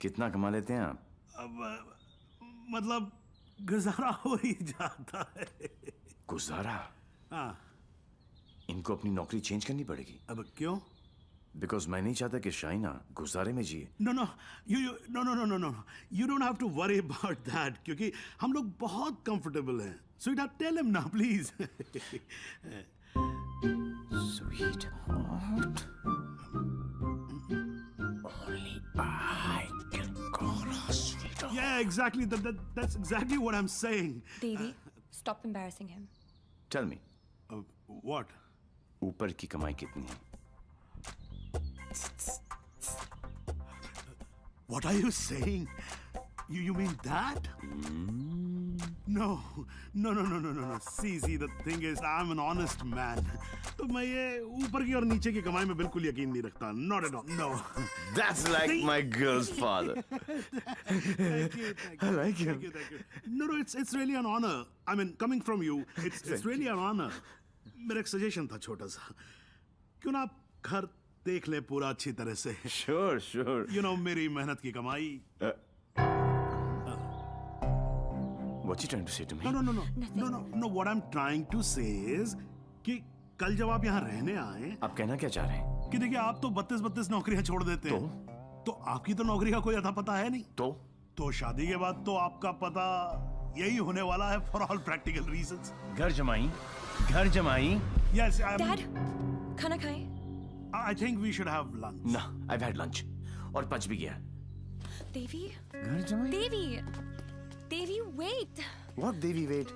Speaker 2: कितना कमा लेते हैं आप?
Speaker 9: अब मतलब गुजारा हो ही जाता है.
Speaker 2: गुजारा?
Speaker 9: हाँ.
Speaker 2: इनको अपनी नौकरी चेंज करनी पड़ेगी.
Speaker 9: अब क्यों?
Speaker 2: बिकॉज मैं नहीं चाहता कि शाइना गुजारे में जिए.
Speaker 9: No. You don't have to worry about that, क्योंकि हम लोग बहुत कंफर्टेबल हैं. Sweetheart, tell him now, please.
Speaker 2: Sweetheart. Only I can call her sweetheart.
Speaker 9: Yeah, exactly. That's exactly what I'm saying.
Speaker 3: Devi, stop embarrassing him.
Speaker 2: Tell me,
Speaker 9: What?
Speaker 2: ऊपर की कमाई कितनी है?
Speaker 9: What are you saying? You mean that? No. See, the thing is, I'm an honest man. तो मैं ये ऊपर की और नीचे की कमाई में बिल्कुल यकीन नहीं रखता. Not at all. No.
Speaker 2: That's like my girl's father.
Speaker 9: Thank you.
Speaker 2: I like him.
Speaker 9: Thank you. No, it's really an honor. I mean, coming from you, it's really an honor. मेरा एक सजेशन था छोटा सा. क्यों ना आप घर देख ले पूरा अच्छी तरह से.
Speaker 2: Sure.
Speaker 9: You know, मेरी मेहनत की कमाई.
Speaker 2: What's he trying to say to me?
Speaker 9: No. What I'm trying to say is कि कल जब आप यहाँ रहने आए,
Speaker 2: आप कहना क्या चाह रहे हैं?
Speaker 9: कि देखिए आप तो 32 नौकरियां छोड़ देते हैं. तो आपकी तो नौकरी का कोई अता पता है नहीं. तो शादी के बाद तो आपका पता यही होने वाला है for all practical reasons.
Speaker 2: घर जमाई.
Speaker 9: Yes,
Speaker 3: Dad, खाना खाएं?
Speaker 9: I think we should have lunch.
Speaker 2: No, I've had lunch. और पच भी गया.
Speaker 3: Devi,
Speaker 2: घर जमाई.
Speaker 3: Devi, wait.
Speaker 2: What Devi, wait?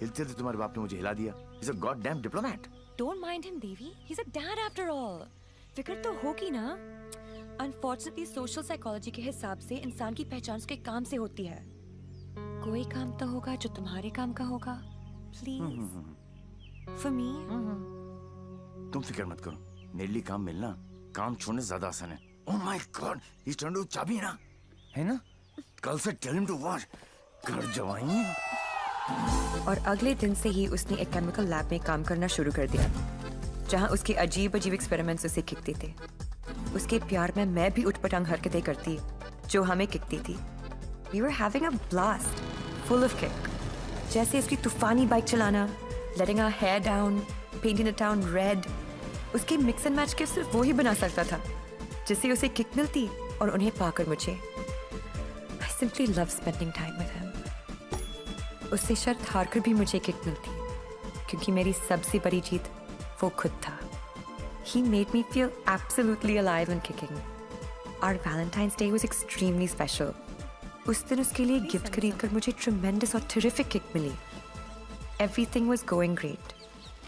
Speaker 2: हिलते थे तुम्हारे बाप ने मुझे हिला दिया. He's a goddamn diplomat.
Speaker 3: Don't mind him, Devi. He's a dad after all. फिक्र तो होगी ना. Unfortunately, social psychology के हिसाब से इंसान की पहचान उसके काम से होती है. कोई काम तो होगा जो तुम्हारे काम का होगा. Please. For me.
Speaker 2: तुम फिक्र मत करो. मेरे लिए काम मिलना काम छोड़ने से ज्यादा आसान है. Oh my God, he's trying to चाबी ना, है ना? कल से tell him to watch. घर जवाई.
Speaker 3: और अगले दिन से ही उसने एक केमिकल लैब में काम करना शुरू कर दिया, जहां उसके अजीब एक्सपेरिमेंट्स उसे खिकते थे. उसके प्यार में मैं भी उठपटांग हरकतें करती जो हमें खिकती थी. We were having a blast, full of kick. जैसे उसकी तूफानी बाइक चलाना, letting our hair down, painting the town red. उसके मिक्स एंड मैच के सिर्फ वो ही बना सकता था जिससे उसे किक मिलती और उन्हें पाकर मुझे. I simply love spending time with him. उससे शर्त हारकर भी मुझे किक मिलती क्योंकि मेरी सबसे बड़ी जीत वो खुद था. He made me feel absolutely alive and kicking. Our Valentine's Day was extremely special. उस दिन उसके लिए गिफ्ट खरीदकर मुझे tremendous और terrific किक मिली. Everything was going great.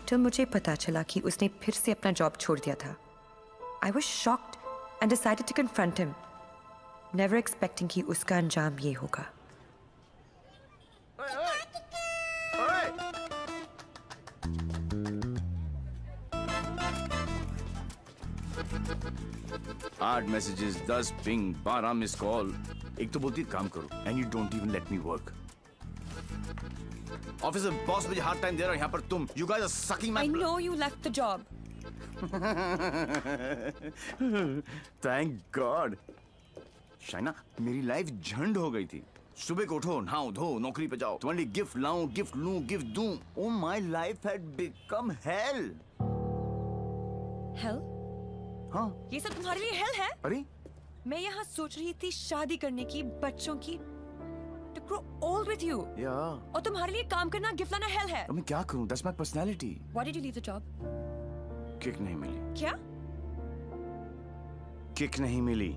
Speaker 3: जब मुझे पता चला कि उसने फिर से अपना जॉब छोड़ दिया था. I was shocked and decided to confront him, never expecting कि उसका अंजाम ये होगा.
Speaker 2: आठ मैसेजेस, 10 पिंग, 12 मिस कॉल. एक तो बोलती काम करो and you don't even let me work. Office में बॉस मुझे हार्ड टाइम दे रहा है, यहाँ पर तुम you guys are sucking my.
Speaker 3: I know you left the job.
Speaker 2: Thank God. Shaina, मेरी लाइफ झंड हो गई थी. सुबह को उठो, नहाओ धो, नौकरी पे जाओ, तुम्हारे लिए गिफ्ट लाऊं, गिफ्ट लूं, गिफ्ट दूं. Oh my life had become hello.
Speaker 3: Hell?
Speaker 2: हाँ.
Speaker 3: ये सब तुम्हारे लिए हेल है?
Speaker 2: अरे
Speaker 3: मैं यहाँ सोच रही थी शादी करने की, बच्चों की, to grow old with you.
Speaker 2: Yeah.
Speaker 3: और तुम्हारे लिए काम करना, गिफ्ट लाना हेल है.
Speaker 2: अब मैं क्या करूं? That's my personality.
Speaker 3: Why did you leave the job?
Speaker 2: Kick नहीं मिली.
Speaker 3: क्या?
Speaker 2: किक नहीं मिली.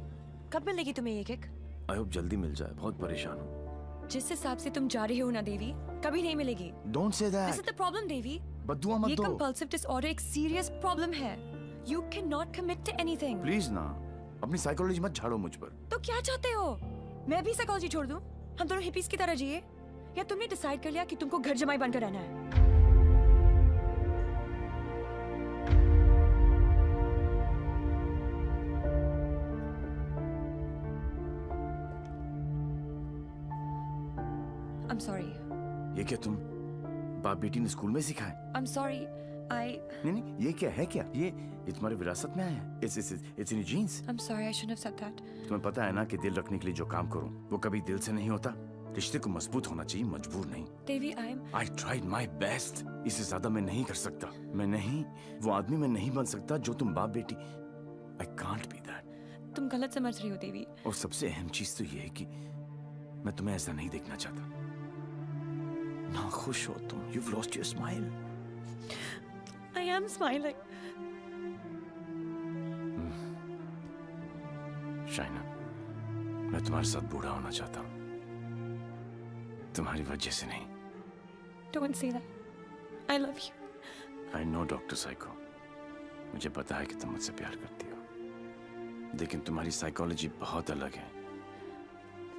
Speaker 3: कब मिलेगी तुम्हें ये किक?
Speaker 2: I hope जल्दी मिल जाए. बहुत परेशान हूँ.
Speaker 3: जिस हिसाब से तुम जा रहे हो ना देवी, कभी नहीं मिलेगी.
Speaker 2: Don't say that.
Speaker 3: This is the problem, देवी.
Speaker 2: बद्दुआ मत
Speaker 3: ये
Speaker 2: दो.
Speaker 3: compulsive disorder एक serious problem है. You cannot commit to anything.
Speaker 2: Please ना. अपनी साइकोलॉजी मत झाड़ो मुझ पर.
Speaker 3: तो क्या चाहते हो? मैं भी साइकोलॉजी छोड़ दूं? हम दोनों हिपीज की तरह जिए? या तुमने डिसाइड कर लिया कि तुमको घर जमाई बनकर रहना है? I'm sorry.
Speaker 2: ये क्या तुम बाप बेटी ने स्कूल में सिखाए?
Speaker 3: I'm sorry.
Speaker 2: नहीं, ये क्या है क्या? ये तुम्हारी विरासत में आया है. It's in your genes.
Speaker 3: I'm sorry. I shouldn't have said that.
Speaker 2: तुम्हें पता है ना कि दिल रखने के लिए जो काम करूं वो कभी दिल से नहीं होता. रिश्ते को मजबूत होना चाहिए, मजबूर नहीं.
Speaker 3: देवी,
Speaker 2: I tried my best. इससे ज्यादा मैं नहीं कर सकता. मैं नहीं, वो आदमी मैं नहीं बन सकता जो तुम बाप बेटी. I can't be that.
Speaker 3: तुम गलत समझ रही हो देवी.
Speaker 2: और सबसे अहम चीज तो ये है कि मैं तुम्हें ऐसा नहीं देखना चाहता. ना खुश हो तुम. You've lost your smile.
Speaker 3: I I am smiling.
Speaker 2: Shaina, मैं तुम्हारे साथ बूढ़ा होना चाहता हूँ, तुम्हारी वजह से नहीं।
Speaker 3: Don't say that. I love you.
Speaker 2: I know, doctor psycho, मुझे पता है कि तुम मुझसे प्यार करती हो, लेकिन तुम्हारी साइकोलॉजी बहुत अलग है।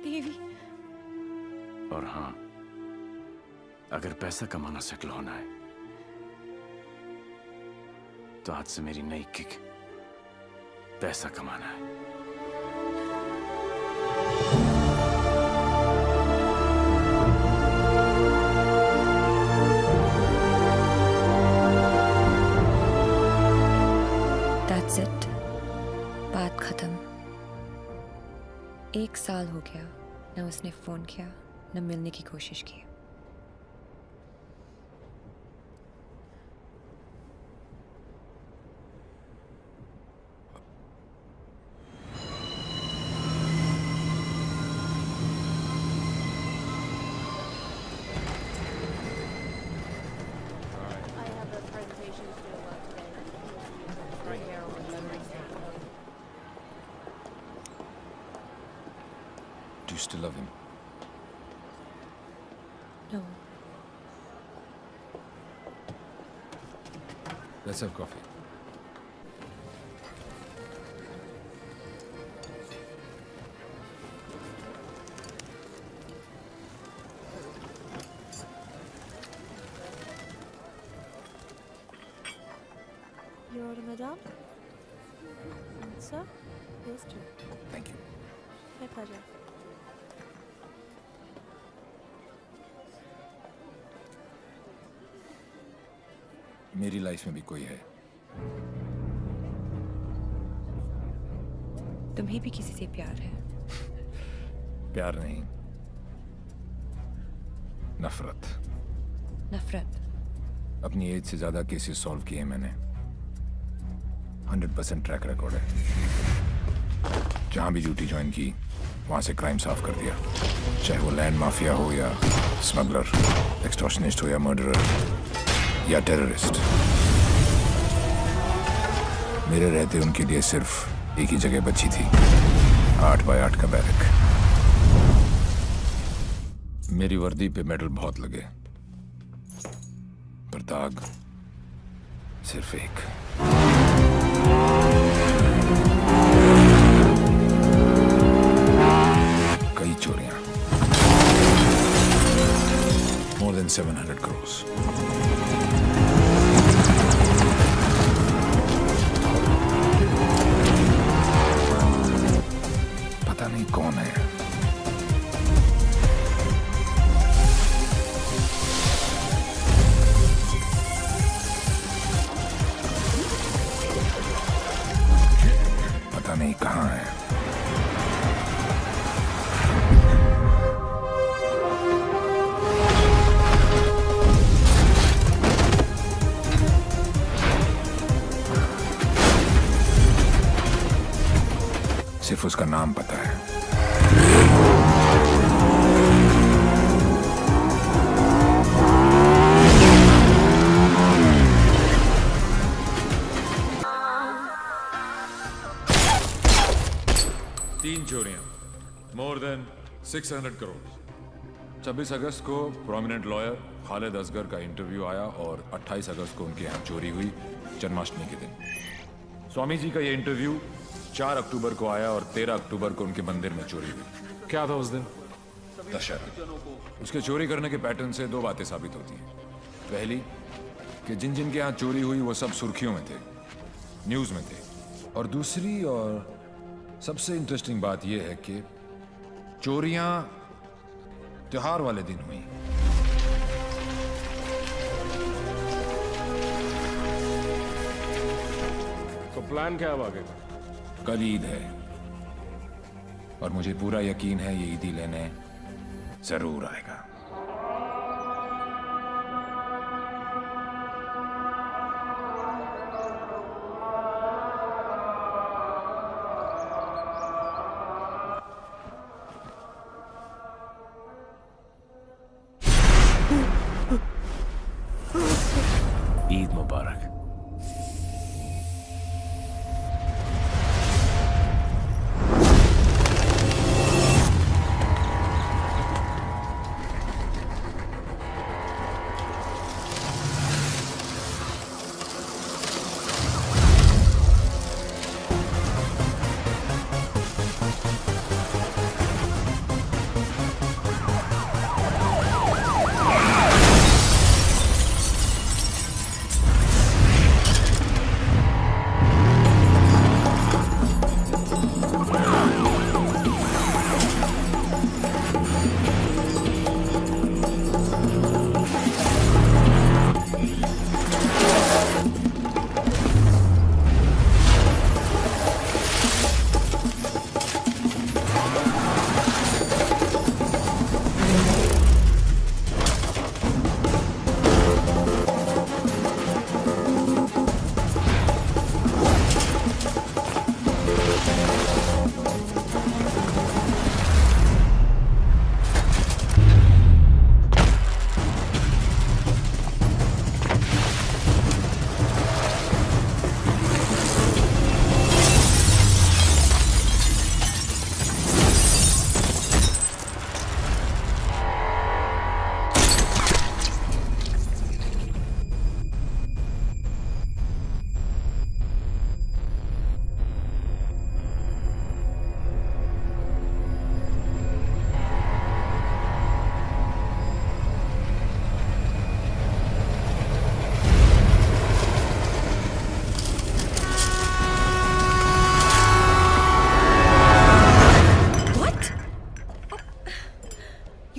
Speaker 3: Baby.
Speaker 2: और हाँ, अगर पैसा कमाना सेटल होना है तो आज से मेरी नई किक पैसा कमाना है।
Speaker 3: That's it. बात खत्म। 1 साल हो गया, न उसने फोन किया न मिलने की कोशिश की।
Speaker 1: Do you still love him?
Speaker 3: No.
Speaker 1: Let's have coffee.
Speaker 12: Your order, madam? Sir? Yes, sir.
Speaker 1: Thank you.
Speaker 12: My pleasure.
Speaker 1: मेरी लाइफ में भी कोई है।
Speaker 3: तुम्हें भी किसी से प्यार है?
Speaker 1: प्यार नहीं, नफरत।
Speaker 3: नफरत?
Speaker 1: अपनी एज से ज्यादा केसेस सॉल्व किए मैंने। 100% ट्रैक रिकॉर्ड है। जहां भी ड्यूटी ज्वाइन की वहां से क्राइम साफ कर दिया, चाहे वो लैंड माफिया हो या स्मगलर, एक्सटॉर्शनिस्ट हो या मर्डरर या टेररिस्ट। मेरे रहते उनके लिए सिर्फ एक ही जगह बची थी, 8 बाय 8 का बैरक। मेरी वर्दी पे मेडल बहुत लगे, पर दाग सिर्फ एक। कई चोरियां, more than 700 crores। पता नहीं कौन है। पता नहीं कहाँ है। सिर्फ उसका नाम पता है। तीन चोरियां, मोर देन 600 करोड़। 26 अगस्त को प्रोमिनेंट लॉयर खालिद असगर का इंटरव्यू आया और 28 अगस्त को उनके यहाँ चोरी हुई, जन्माष्टमी के दिन। स्वामी जी का ये इंटरव्यू 4 अक्टूबर को आया और 13 अक्टूबर को उनके मंदिर में चोरी हुई। क्या था उस दिन? दशहरा। उसके चोरी करने के पैटर्न से 2 बातें साबित होती हैं। पहली कि जिन जिन के यहाँ चोरी हुई वो सब सुर्खियों में थे, न्यूज में थे। और दूसरी और सबसे इंटरेस्टिंग बात यह है कि चोरियां त्योहार वाले दिन हुई।
Speaker 10: तो प्लान क्या है आगे का?
Speaker 1: कल ईद है और मुझे पूरा यकीन है ये ईदी लेने जरूर आएगा।
Speaker 2: ईद मुबारक।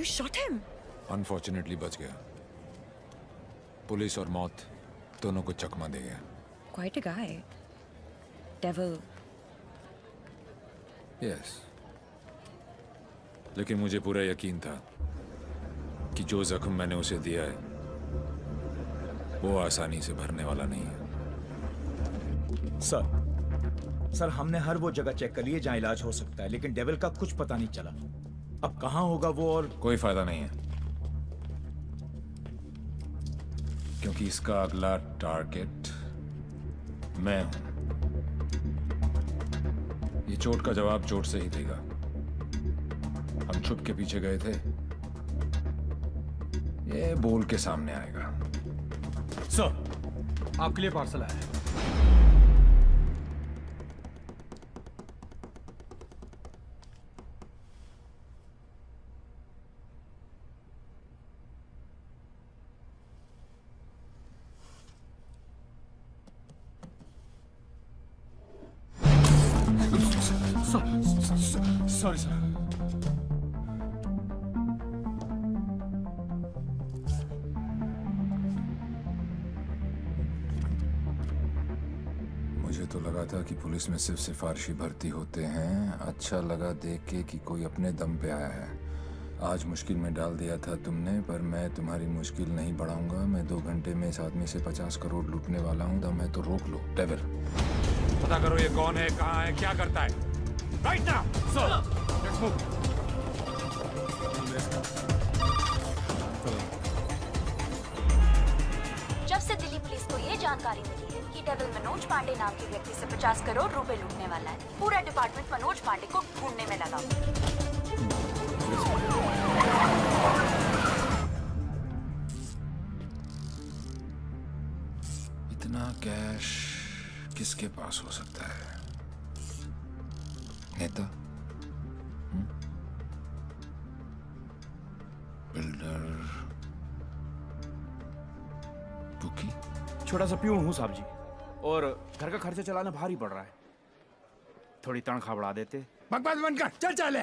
Speaker 3: You shot him.
Speaker 1: अनफॉर्चुनेटली बच गया। पुलिस और मौत दोनों को चकमा दे गया।
Speaker 3: Quite a guy. Devil.
Speaker 1: Yes, लेकिन मुझे पूरा यकीन था कि जो जख्म मैंने उसे दिया है वो आसानी से भरने वाला नहीं है।
Speaker 13: सर हमने हर वो जगह चेक कर ली है जहाँ इलाज हो सकता है, लेकिन डेविल का कुछ पता नहीं चला। अब कहाँ होगा वो, और
Speaker 1: कोई फायदा नहीं है, क्योंकि इसका अगला टारगेट मैं हूं। ये चोट का जवाब चोट से ही देगा। हम छुप के पीछे गए थे, ये बोल के सामने आएगा।
Speaker 10: सर, आपके लिए पार्सल आया है। Sorry sir.
Speaker 1: मुझे तो लगा था कि पुलिस में सिर्फ सिफारिशी भर्ती होते हैं। अच्छा लगा देख के कि कोई अपने दम पे आया है। आज मुश्किल में डाल दिया था तुमने, पर मैं तुम्हारी मुश्किल नहीं बढ़ाऊंगा। मैं 2 घंटे में इस आदमी से 50 करोड़ लूटने वाला हूँ। दम है तो रोक लो। डेविल, पता करो ये कौन है, कहाँ है, क्या करता है। Right now sir, let's move.
Speaker 14: जब से दिल्ली पुलिस को ये जानकारी मिली है कि डेविल मनोज पांडे नाम के व्यक्ति से 50 करोड़ रुपए लूटने वाला है, पूरा डिपार्टमेंट मनोज पांडे को ढूंढने में लगा।
Speaker 1: इतना कैश किसके पास हो सकता है? नेता, बिल्डर, बुकी?
Speaker 2: छोटा सा प्यून हूँ साहब जी, और घर का खर्चा चलाना भारी पड़ रहा है। थोड़ी तनख्वाह बढ़ा देते।
Speaker 11: बकवास बंद कर, चल चल।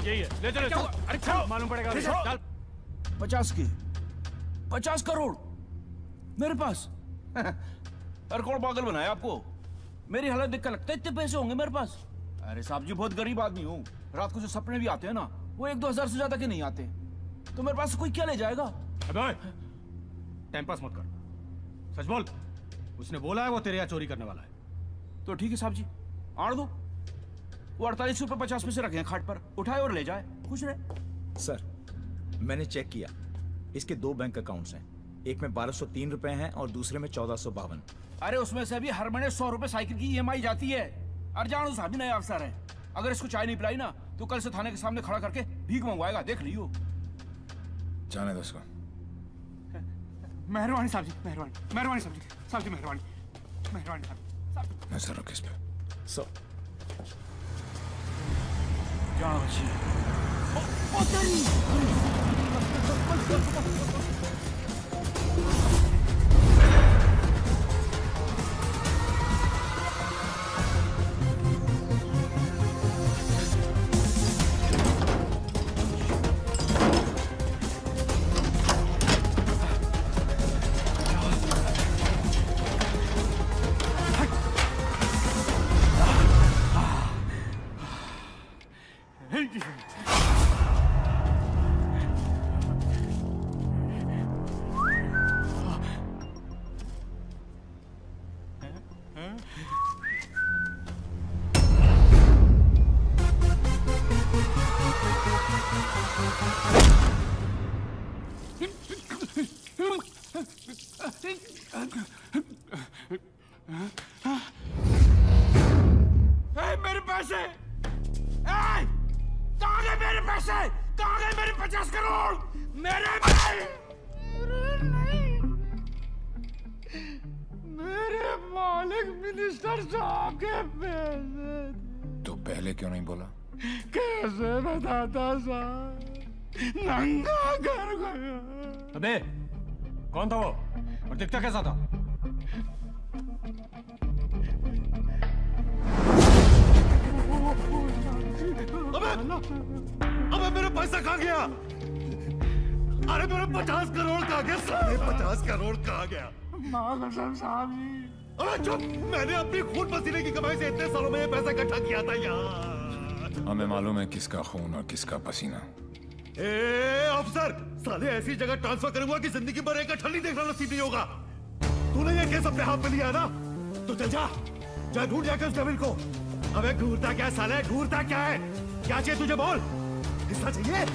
Speaker 10: यही है, ले चलो। अरे चलो, मालूम पड़ेगा। चल।
Speaker 2: 50 करोड़ मेरे पास। अरे कौन पागल बनाया आपको? मेरी हालत देख कर लगता है इतने पैसे होंगे मेरे पास। अरे साहब जी, बहुत गरीब आदमी हूँ। रात को जो सपने भी आते हैं ना, वो 1-2 हजार से ज्यादा के नहीं आते। तो मेरे पास कोई क्या ले जाएगा?
Speaker 10: अबे टाइम पास मत कर, सच बोल। उसने बोला है वो तेरे यहाँ चोरी करने वाला है।
Speaker 2: तो ठीक है साहब जी, आड़ दो। वो 48 रुपए 50 पैसे रखे हैं खाट पर, उठाए और ले जाए, खुश रहे।
Speaker 13: सर मैंने चेक किया, इसके 2 बैंक अकाउंट्स हैं। एक में 1203 रुपए हैं और दूसरे में 1452।
Speaker 2: अरे उसमें से भी हर महीने 100 रुपए साइकिल की EMI जाती है। अरजान साहब भी नया अफसर है, अगर इसको चाय नहीं पिलाई ना तो कल से थाने के सामने खड़ा करके भीख मंगवाएगा, देख लियो।
Speaker 1: जाने दो उसको।
Speaker 10: मेहरबानी साहब जी, मेहरबानी, मेहरबानी साहब जी, साहब जी मेहरबानी, मेहरबानी साहब।
Speaker 1: नजर रखो इस पे।
Speaker 13: सो
Speaker 2: जाओ जी। मेरे पैसे! कहाँ गए मेरे पैसे? कहाँ गए मेरे 50 करोड़? मेरे मेरे मालिक मिनिस्टर साहब के पैसे।
Speaker 1: तो पहले क्यों नहीं बोला?
Speaker 11: कैसे बताता साहब, नंगा कर गया।
Speaker 10: अबे कौन था वो और दिखता कैसा था?
Speaker 11: अबे
Speaker 9: अबे मेरा पैसा कहाँ गया? अरे मेरा 50 करोड़ कहाँ गया? साले 50 करोड़ कहाँ गया? अरे चुप! मैंने अपनी खून पसीने की कमाई से इतने सालों में ये पैसा इकट्ठा किया था यार।
Speaker 1: हमें मालूम है किसका खून और किसका पसीना।
Speaker 9: ए अफसर, साले ऐसी जगह ट्रांसफर करूंगा कि जिंदगी भर एक ठंडी देखना नसीब नहीं होगा। तूने ये केस अपने हाथ में लिया ना, तो चल जा, जा ढूंढ जाकर उस डेविल को। अबे घूरता क्या साले, घूरता क्या है? क्या चाहिए तुझे बोल? हिस्सा चाहिए?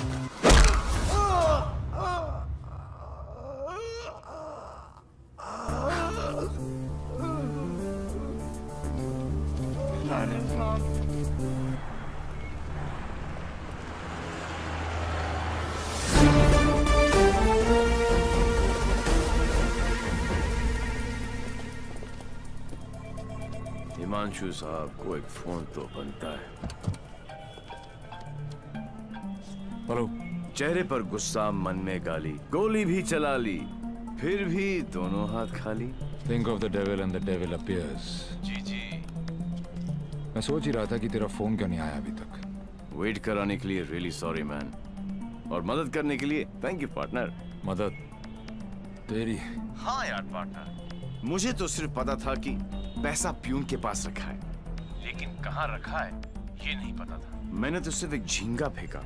Speaker 2: हिमांशु साहब को एक फोन तो बनता है।
Speaker 1: हेलो।
Speaker 2: चेहरे पर गुस्सा, मन में गाली, गोली भी चला ली, फिर भी दोनों हाथ खाली।
Speaker 1: Think of the devil and the devil appears.
Speaker 2: जी जी।
Speaker 1: मैं सोच ही रहा था कि तेरा फोन क्यों नहीं आया अभी तक।
Speaker 2: वेट कराने के लिए रियली सॉरी मैन, और मदद करने के लिए थैंक यू पार्टनर।
Speaker 1: मदद तेरी?
Speaker 2: हाँ यार पार्टनर, मुझे तो सिर्फ पता था कि पैसा प्यून के पास रखा है, लेकिन कहाँ रखा है ये नहीं पता था। मैंने तो सिर्फ एक झींगा फेंका,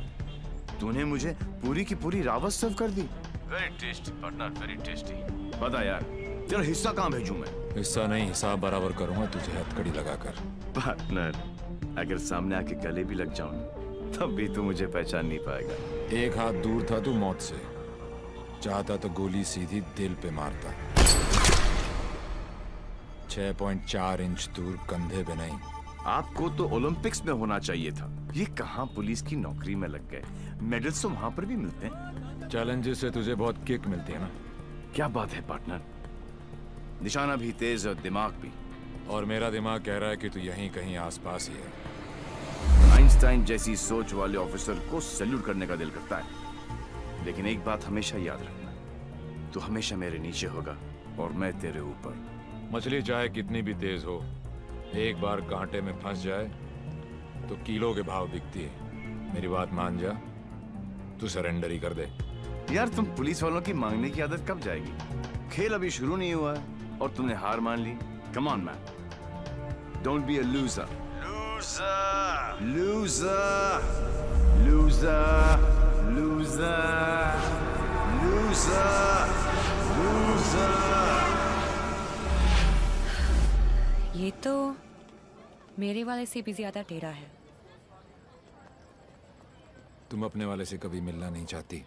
Speaker 2: तूने मुझे पूरी की पूरी रावत सर्व कर दी। Very tasty partner, very tasty. बता यार, तेरा हिस्सा कहाँ भेजूं मैं?
Speaker 1: हिस्सा नहीं, हिसाब बराबर करूंगा तुझे हथकड़ी लगाकर।
Speaker 2: पार्टनर, अगर सामने आके गले भी लग जाऊं तब भी तू मुझे पहचान नहीं पाएगा।
Speaker 1: एक हाथ दूर था तू मौत से, चाहता तो गोली सीधी दिल पे मारता। 6.4 इंच दूर, कंधे पे नहीं।
Speaker 2: आपको तो ओलंपिक्स में होना चाहिए था, ये कहाँ पुलिस की नौकरी में लग गए। मेडल्स तो वहां पर भी मिलते हैं।
Speaker 1: चैलेंजेस से तुझे बहुत किक मिलती है ना।
Speaker 2: क्या बात है पार्टनर, निशाना भी तेज और दिमाग भी।
Speaker 1: और मेरा दिमाग कह रहा है कि तू यहीं कहीं आसपास ही है।
Speaker 2: आइंस्टाइन जैसी सोच वाले ऑफिसर को सैल्यूट करने का दिल करता है, लेकिन एक बात हमेशा याद रखना, तू हमेशा मेरे नीचे होगा और मैं तेरे ऊपर।
Speaker 1: मछली चाहे कितनी भी तेज हो, एक बार कांटे में फंस जाए तो किलो के भाव बिकती है। मेरी बात मान जा, तू सरेंडर ही कर दे।
Speaker 2: यार तुम पुलिस वालों की मांगने की आदत कब जाएगी? खेल अभी शुरू नहीं हुआ है और तुमने हार मान ली। Come on man, don't be a loser. Loser loser loser loser loser loser.
Speaker 3: ये तो मेरे वाले से भी ज्यादा टेढ़ा है।
Speaker 1: तुम अपने वाले से कभी मिलना नहीं चाहती,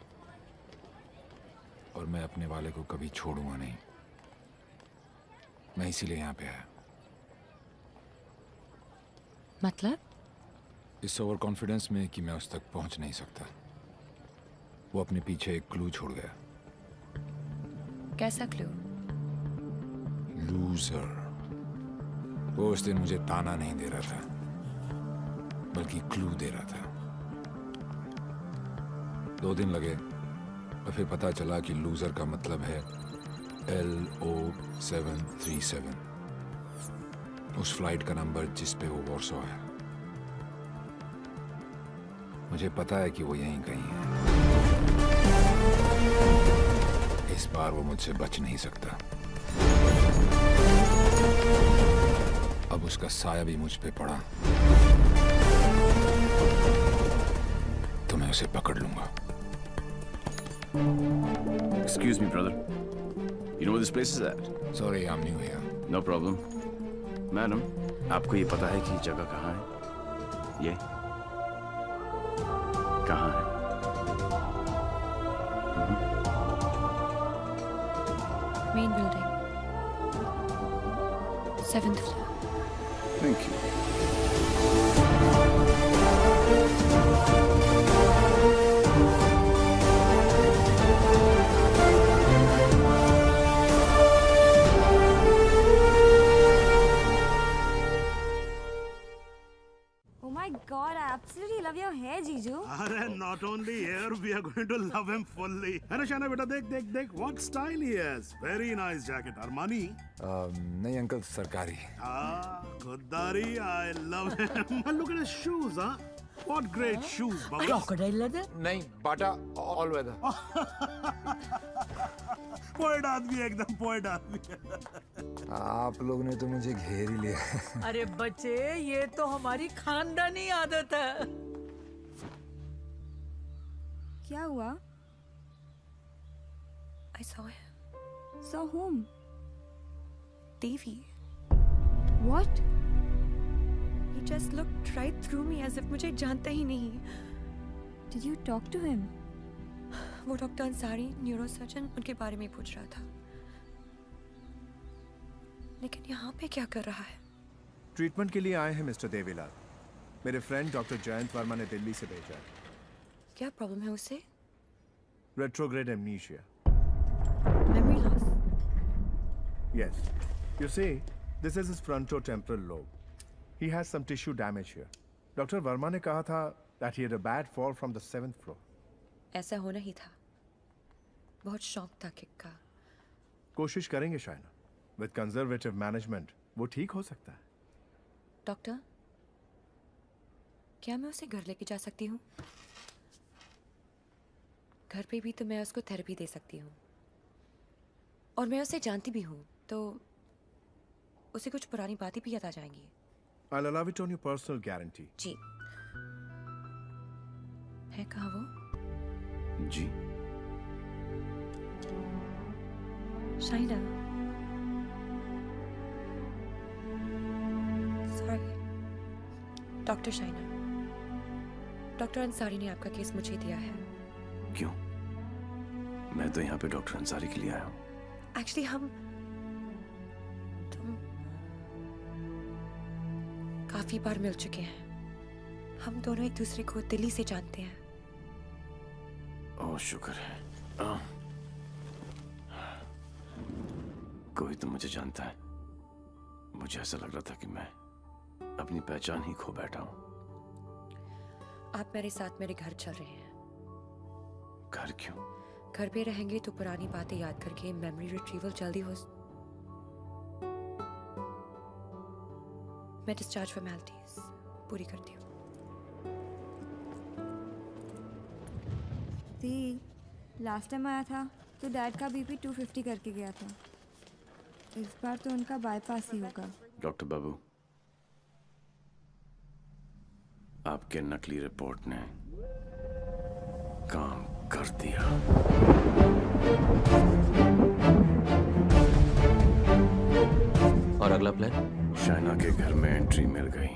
Speaker 1: और मैं अपने वाले को कभी छोड़ूंगा नहीं। मैं इसीलिए यहाँ पे आया।
Speaker 3: मतलब?
Speaker 1: इस ओवर कॉन्फिडेंस में कि मैं उस तक पहुंच नहीं सकता। वो अपने पीछे एक क्लू छोड़ गया।
Speaker 3: कैसा क्लू?
Speaker 1: लूजर। वो उस दिन मुझे ताना नहीं दे रहा था, बल्कि क्लू दे रहा था। 2 दिन लगे और फिर पता चला कि लूजर का मतलब है LO737, उस फ्लाइट का नंबर जिस पे वो वॉर्सो है। मुझे पता है कि वो यहीं कहीं है। इस बार वो मुझसे बच नहीं सकता। अब उसका साया भी मुझ पे पड़ा तो मैं उसे पकड़ लूंगा।
Speaker 2: Excuse me, brother. You know where this place is at?
Speaker 1: Sorry, I'm new here.
Speaker 2: No problem. Madam, आपको ये पता है कि जगह कहाँ है? ये कहाँ है?
Speaker 3: Main building, 7th floor।
Speaker 2: Thank you.
Speaker 12: Oh my God, I absolutely love your hair, Jiju.
Speaker 9: अरे not only here, we are going to love him fully. है ना शाना बेटा, देख देख देख, what style he has. Very nice jacket. Armani?
Speaker 1: नहीं uncle, सरकारी।
Speaker 9: खुददारी, I love him. And look at his shoes, huh? What great shoes, Bubbles.
Speaker 4: Crocodile leather?
Speaker 15: नहीं बाटा ऑल वेदर।
Speaker 9: पोएट आदमी है, एकदम पोएट आदमी है।
Speaker 15: आप लोग ने तो मुझे घेर ही लिया।
Speaker 4: अरे बच्चे, ये तो हमारी खानदानी आदत है।
Speaker 12: क्या हुआ?
Speaker 3: I saw him.
Speaker 12: Saw whom?
Speaker 3: Devi.
Speaker 12: What?
Speaker 3: He just looked right through me as if मुझे जानता ही नहीं।
Speaker 12: Did you talk to him?
Speaker 3: वो डॉक्टर अंसारी, न्यूरोसर्जन, उनके बारे में पूछ रहा था। लेकिन यहाँ पे क्या कर रहा है?
Speaker 2: ट्रीटमेंट के लिए आए हैं मिस्टर देवीलाल। मेरे फ्रेंड डॉक्टर जयंत वर्मा ने दिल्ली से भेजा है।
Speaker 3: क्या प्रॉब्लम है उसे?
Speaker 2: Retrograde amnesia.
Speaker 3: Memory loss.
Speaker 2: Yes. You see, this is his frontotemporal lobe. He has some tissue damage here. Dr. Verma ने कहा था that he had a bad fall from the 7th floor.
Speaker 3: ऐसा होना ही था। बहुत शौक था किक का।
Speaker 2: कोशिश करेंगे शायना। With conservative management, वो ठीक हो सकता है।
Speaker 3: डॉक्टर, क्या मैं उसे घर लेके जा सकती हूँ? घर पे भी तो मैं उसको थेरेपी दे सकती हूँ। और मैं उसे जानती भी हूँ, तो उसे कुछ पुरानी बातें भी याद आ जाएंगी।
Speaker 2: I'll allow it on your personal guarantee.
Speaker 3: जी। है कहाँ वो?
Speaker 2: जी।
Speaker 3: Shaina. Sorry. Doctor Shaina. Doctor Ansari ने आपका केस मुझे दिया है।
Speaker 2: क्यों? मैं तो यहाँ पे डॉक्टर अंसारी के लिए आया हूँ।
Speaker 3: एक्चुअली तुम काफी बार मिल चुके हैं। हम दोनों एक दूसरे को दिल्ली से जानते हैं।
Speaker 2: ओह शुक्र है। कोई तो मुझे जानता है। मुझे ऐसा लग रहा था कि मैं अपनी पहचान ही खो बैठा हूँ।
Speaker 3: आप मेरे साथ मेरे घर चल रहे हैं।
Speaker 2: घर क्यों?
Speaker 3: घर पे रहेंगे तो पुरानी बातें याद करके मेमोरी रिट्रीवल जल्दी हो। मैं डिस्चार्ज फॉर्मेलिटीज पूरी करती हूँ।
Speaker 12: दी, लास्ट टाइम आया था तो डैड का बीपी 250 करके गया था। इस बार तो उनका बाईपास ही होगा।
Speaker 2: डॉक्टर बाबू, आपके नकली रिपोर्ट ने काम कर दिया।
Speaker 16: और अगला प्लान?
Speaker 2: शाइना के घर में एंट्री मिल गई।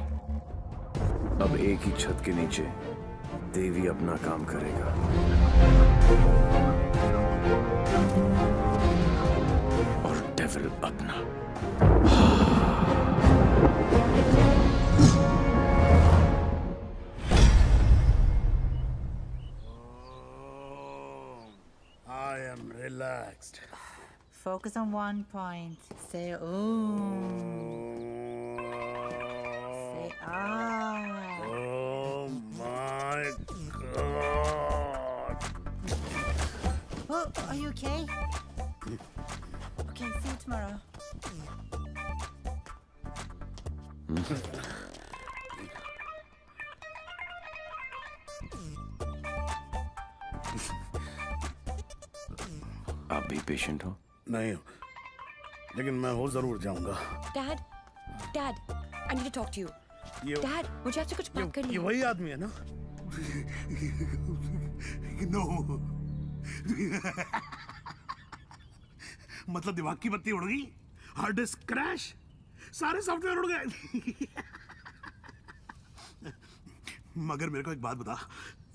Speaker 2: अब एक ही छत के नीचे देवी अपना काम करेगा। और डेविल अपना।
Speaker 9: I am relaxed.
Speaker 17: Focus on one point. Say ooh. Say ah.
Speaker 9: Oh my God.
Speaker 17: Oh, are you okay? Okay, see you tomorrow.
Speaker 2: आप भी पेशेंट हो?
Speaker 9: नहीं हो, लेकिन मैं हो जरूर जाऊंगा।
Speaker 3: Dad, dad, I need to talk to you. Dad, मुझे आपसे कुछ बात करनी है।
Speaker 9: ये वही आदमी है ना? नो। मतलब दिमाग की बत्ती उड़ गई, हार्ड डिस्क क्रैश, सारे सॉफ्टवेयर उड़ गए। मगर मेरे को एक बात बता,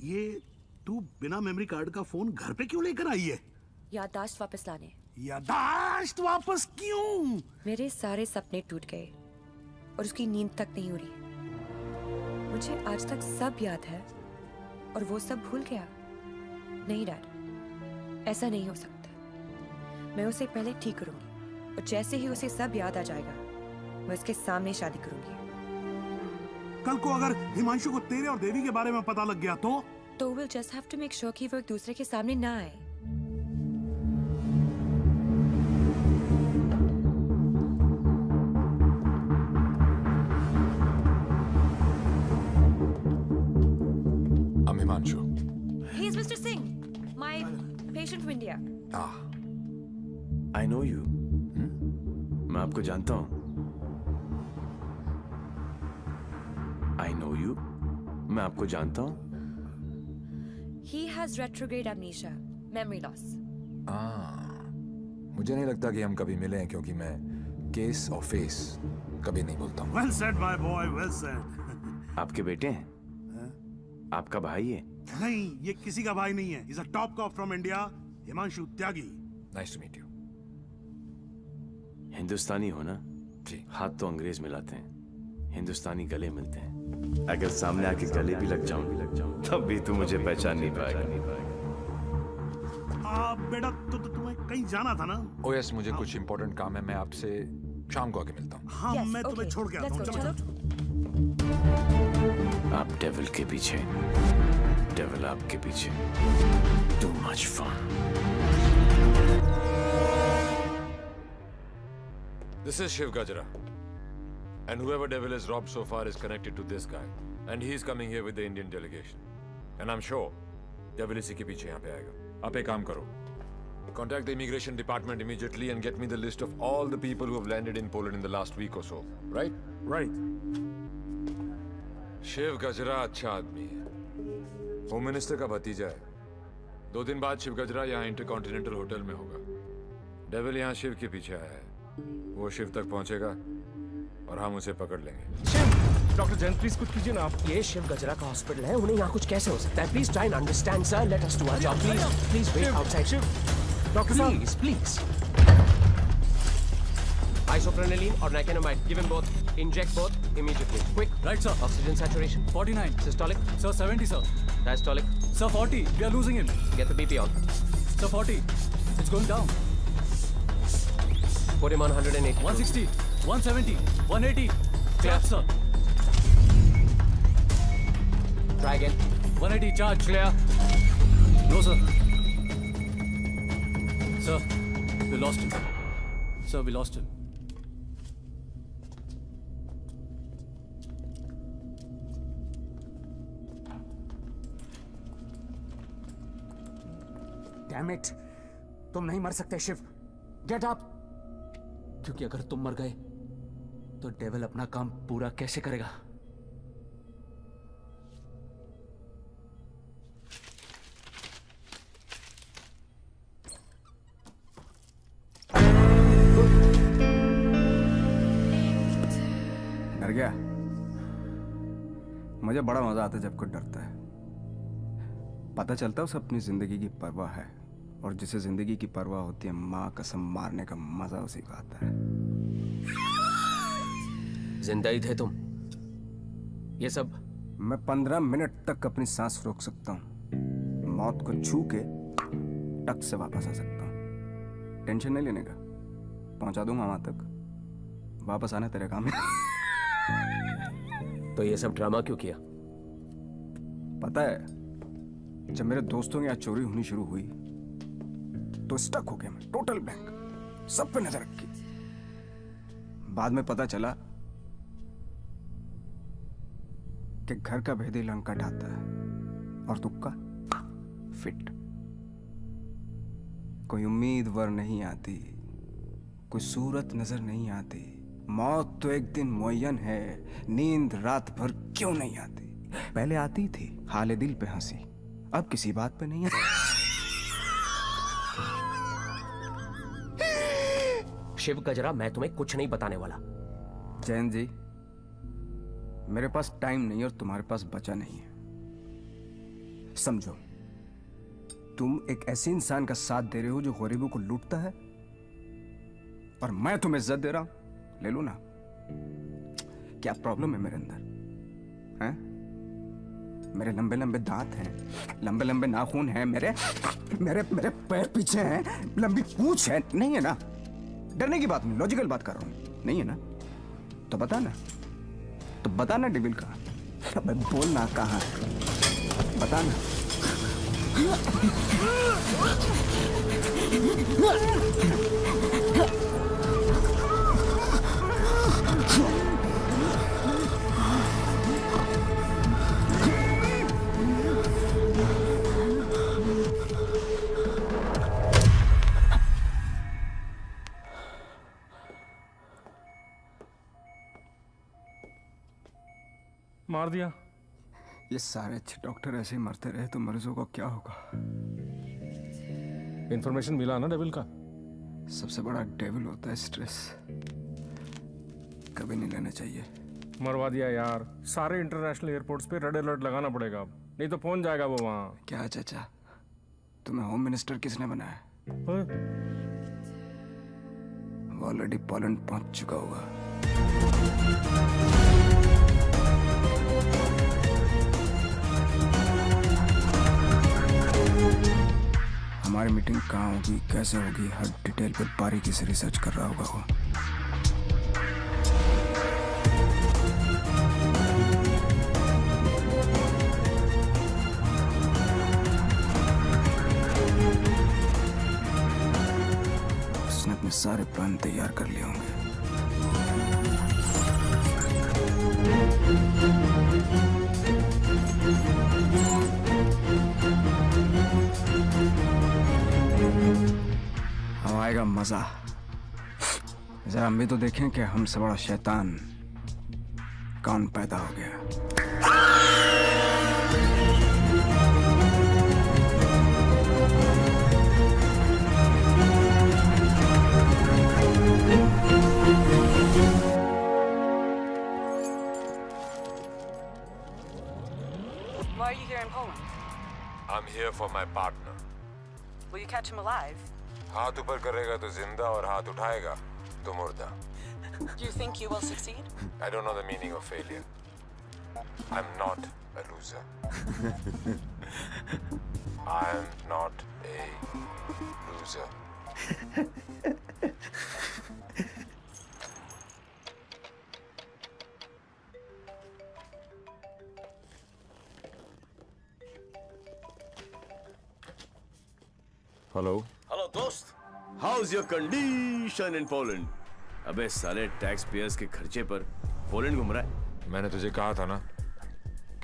Speaker 9: ये तू बिना मेमोरी कार्ड का फोन घर पे क्यों लेकर आई है?
Speaker 3: याददाश्त वापस लाने।
Speaker 9: याददाश्त वापस क्यों?
Speaker 3: मेरे सारे सपने टूट गए और उसकी नींद तक नहीं उड़ी। मुझे आज तक सब याद है और वो सब भूल गया। नहीं डैड, ऐसा नहीं हो सकता। मैं उसे पहले ठीक करूंगी और जैसे ही उसे सब याद आ जाएगा मैं उसके सामने शादी करूंगी।
Speaker 9: कल को अगर हिमांशु को तेरे और देवी के बारे में पता लग गया तो
Speaker 3: we'll just have to make sure कि वो एक दूसरे के सामने ना आए। He is Mr. Singh, my patient from India.
Speaker 2: I know you. मैं आपको जानता हूँ. I know you. मैं आपको जानता हूँ.
Speaker 3: He has retrograde amnesia, memory loss.
Speaker 1: मुझे नहीं लगता कि हम कभी मिले हैं क्योंकि मैं केस और फेस कभी नहीं बोलता हूँ.
Speaker 9: Well said, my boy. Well said.
Speaker 2: आपके बेटे हैं? आपका भाई है?
Speaker 9: नहीं, ये किसी का भाई नहीं है. He's a top cop from India, Himanshu Tyagi.
Speaker 1: Nice to meet you.
Speaker 2: हिंदुस्तानी हो ना?
Speaker 1: जी.
Speaker 2: हाथ तो अंग्रेज मिलाते हैं, हिंदुस्तानी गले मिलते हैं. अगर सामने आके गले भी लग जाऊं, तब भी तू मुझे पहचान नहीं पाएगा.
Speaker 9: बेटा तो तुम्हें कहीं जाना था ना?
Speaker 1: Oh yes, मुझे कुछ important काम है. मैं आपसे शाम को आके मिलता हूँ.
Speaker 9: हाँ, मैं तुम्हें छोड़ के आता हूँ. चलो.
Speaker 2: आप डेविल के पीछे, डेविल आपके पीछे. Too much fun.
Speaker 1: This is Shiv Gajra. And whoever devil is robbed so far is connected to this guy. And he's coming here with the Indian delegation. And I'm sure devil इसी के पीछे यहाँ पे आएगा. आप एक काम करो. Contact the immigration department immediately and get me the list of all the people who have landed in Poland in the last week or so. Right?
Speaker 9: Right.
Speaker 1: Shiv गजरा अच्छा आदमी है. होम मिनिस्टर का भतीजा है. 2 दिन बाद शिव गजरा यहाँ इंटरकॉन्टिनेंटल होटल में होगा. डेविल यहाँ शिव के पीछे आया है. वो शिव तक पहुंचेगा और हम उसे पकड़ लेंगे.
Speaker 18: डॉक्टर जैन प्लीज कुछ कीजिए ना आप. ये शिव गजरा का हॉस्पिटल है, उन्हें यहाँ कुछ कैसे हो सकता है? Please try and understand sir. Let us do our job. Please wait outside. Doctor please please. Isoprenylene or nicotinamide. Give him both. Inject both immediately. Quick. Right, sir. Oxygen saturation 49. Systolic. Sir 70, sir. Diastolic. Sir 40. We are losing him. Get the BP on. Sir 40. It's going down. Put him on 180. 160. 170. 180. Clear, sir. Try again. 180. Charge. Clear. No, sir. Sir, we lost him. Sir, we lost him. Damn it! तुम नहीं मर सकते Shiv. Get up! क्योंकि अगर तुम मर गए तो डेविल अपना काम पूरा कैसे करेगा?
Speaker 19: डर गया? मुझे बड़ा मजा आता है जब कोई डरता है. पता चलता है उसे अपनी जिंदगी की परवाह है, और जिसे जिंदगी की परवाह होती है माँ कसम मारने का मजा उसी को आता है.
Speaker 18: जिंदा ही थे तुम? ये सब?
Speaker 19: मैं 15 मिनट तक अपनी सांस रोक सकता हूँ. मौत को छू के टक से वापस आ सकता हूँ. टेंशन नहीं लेने का. पहुंचा दूंगा वहां तक. वापस आना तेरे काम है.
Speaker 18: तो ये सब ड्रामा क्यों किया?
Speaker 19: पता है, जब मेरे दोस्तों के यहाँ चोरी होनी शुरू हुई तो स्टक हो गया मैं. Total blank. सब पे नजर रखी. बाद में पता चला कि घर का भेदी लंका ढाता है और तुक्का फिट. कोई उम्मीदवार नहीं आती, कोई सूरत नजर नहीं आती. मौत तो एक दिन मुअय्यन है, नींद रात भर क्यों नहीं आती? पहले आती थी हाले दिल पे हंसी, अब किसी बात पे नहीं आती.
Speaker 18: शिव गजरा, मैं तुम्हें कुछ नहीं बताने वाला.
Speaker 19: जैन जी, मेरे पास टाइम नहीं और तुम्हारे पास बचा नहीं है. समझो, तुम एक ऐसे इंसान का साथ दे रहे हो जो गरीबों को लूटता है, और मैं तुम्हें इज्जत दे रहा हूं. ले लो ना. क्या प्रॉब्लम है मेरे अंदर? हैं? मेरे लंबे लंबे दांत हैं, लंबे लंबे नाखून हैं, मेरे मेरे मेरे पैर पीछे हैं, लंबी पूंछ है. नहीं है ना? डरने की बात नहीं, लॉजिकल बात कर रहा हूं. नहीं है ना? तो बता ना. तो बता ना डेविल कहाँ. अबे बोल ना कहाँ. बता ना. मार दिया। ये सारे अच्छे डॉक्टर ऐसे ही मरते रहे तो मरीजों को क्या होगा?
Speaker 10: इन्फॉर्मेशन मिला ना डेविल का?
Speaker 19: सबसे बड़ा डेविल होता है स्ट्रेस। कभी नहीं लेना चाहिए।
Speaker 10: मरवा दिया यार। सारे इंटरनेशनल एयरपोर्ट्स पे रेड अलर्ट लगाना पड़ेगा अब, नहीं तो पहुंच जाएगा वो वहां।
Speaker 19: क्या चाचा, तुम्हें होम मिनिस्टर किसने बनाया? वो ऑलरेडी पोलैंड पहुंच चुका होगा। हमारी मीटिंग कहाँ होगी, कैसे होगी, हर डिटेल पे बारीकी से रिसर्च कर रहा होगा वो। उसने अपने सारे प्लान तैयार कर लिए होंगे। अब आएगा मजा। जरा हम भी तो देखें कि हमसे बड़ा शैतान कौन पैदा हो गया।
Speaker 4: Why are you here in Poland?
Speaker 1: I'm here for my partner.
Speaker 4: Will you catch him alive?
Speaker 1: हाथ ऊपर करेगा तो जिंदा और हाथ उठाएगा तो मुर्दा.
Speaker 4: Do you think you will succeed?
Speaker 1: I don't know the meaning of failure. I'm not a loser. I'm not a loser.
Speaker 2: Hello hello दोस्त, how's your condition in Poland? अबे साले टैक्स पेयर्स के खर्चे पर पोलैंड घूम रहा है।
Speaker 1: मैंने तुझे कहा था ना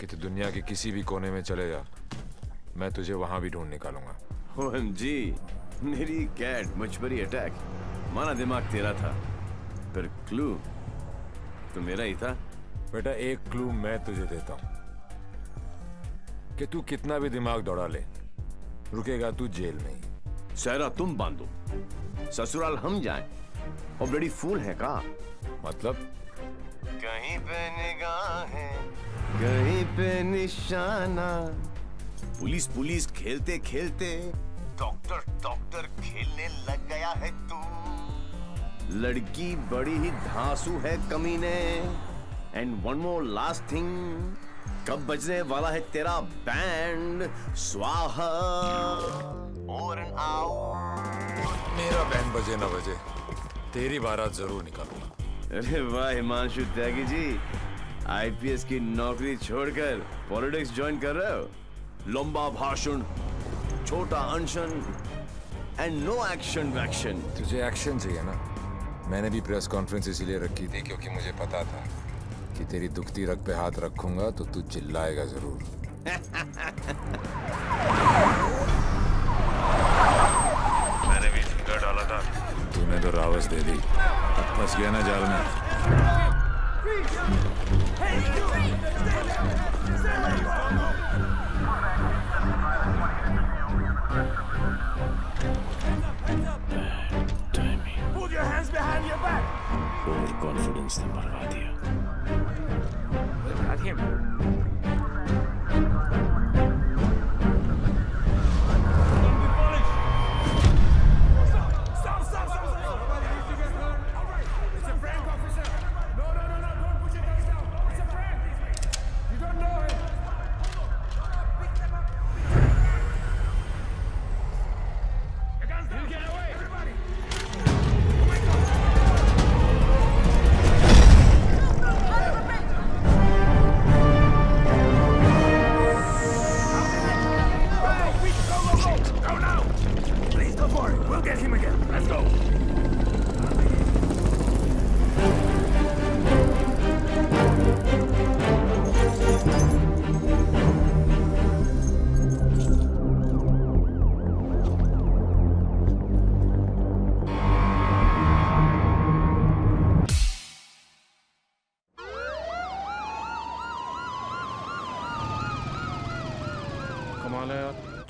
Speaker 1: कि तू दुनिया के किसी भी कोने में चले जा, मैं तुझे वहां भी ढूंढ निकालूंगा।
Speaker 2: OMG, मेरी कैट मुझ पर ही अटैक। माना दिमाग तेरा था, पर क्लू तो मेरा ही था।
Speaker 1: बेटा एक क्लू मैं तुझे देता हूं कि तू कितना भी दिमाग दौड़ा ले, रुकेगा तू जेल में ही।
Speaker 2: सहरा तुम बांधो, ससुराल हम जाएं। और बड़ी फूल है का
Speaker 1: मतलब?
Speaker 2: कहीं पे निगाहें, कहीं पे निशाना। पुलिस पुलिस खेलते खेलते डॉक्टर डॉक्टर खेलने लग गया है तू। लड़की बड़ी ही धांसू है कमीने। And one more last thing, कब बजने वाला है तेरा बैंड? स्वाहा और
Speaker 1: मेरा बैंड बजे ना बजे, तेरी बारात जरूर निकालूंगा।
Speaker 2: अरे वाह हिमांशु त्यागी जी, आईपीएस की नौकरी छोड़कर पॉलिटिक्स ज्वाइन कर रहे हो। लंबा भाषण, छोटा अनशन एंड नो एक्शन वैक्शन।
Speaker 1: तुझे एक्शन चाहिए ना? मैंने भी प्रेस कॉन्फ्रेंस इसीलिए रखी थी क्योंकि मुझे पता था कि तेरी दुखती रग पे हाथ रखूंगा तो तू चिल्लाएगा जरूर। मैंने भी फिंगर डाला था, तूने तो रावस दे दी। फंस गया ना जाल में।
Speaker 2: Put your hands behind your back. Over confidence ने मरवा दिया।
Speaker 5: Got him.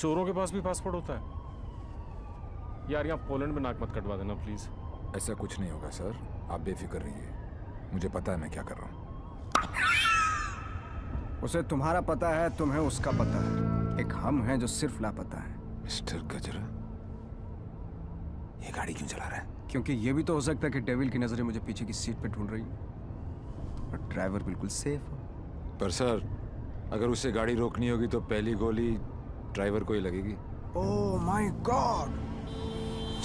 Speaker 10: चोरों के पास भी पासपोर्ट होता है? यार यहाँ पोलैंड में नाक मत कटवा देना प्लीज।
Speaker 1: ऐसा कुछ नहीं होगा सर, आप बेफिक्र रहिए, मुझे पता है मैं क्या कर रहा हूँ।
Speaker 19: उसे तुम्हारा पता है, तुम्हें उसका पता है। एक हम हैं जो सिर्फ लापता है।
Speaker 1: मिस्टर गजरा, ये गाड़ी क्यों चला रहा है?
Speaker 19: क्योंकि ये भी तो हो सकता है कि डेविल की नजरें मुझे पीछे की सीट पे ढूंढ रही हैं और ड्राइवर बिल्कुल सेफ हो।
Speaker 1: पर सर, अगर उसे गाड़ी रोकनी होगी तो पहली गोली ड्राइवर को ही लगेगी।
Speaker 19: Oh my God!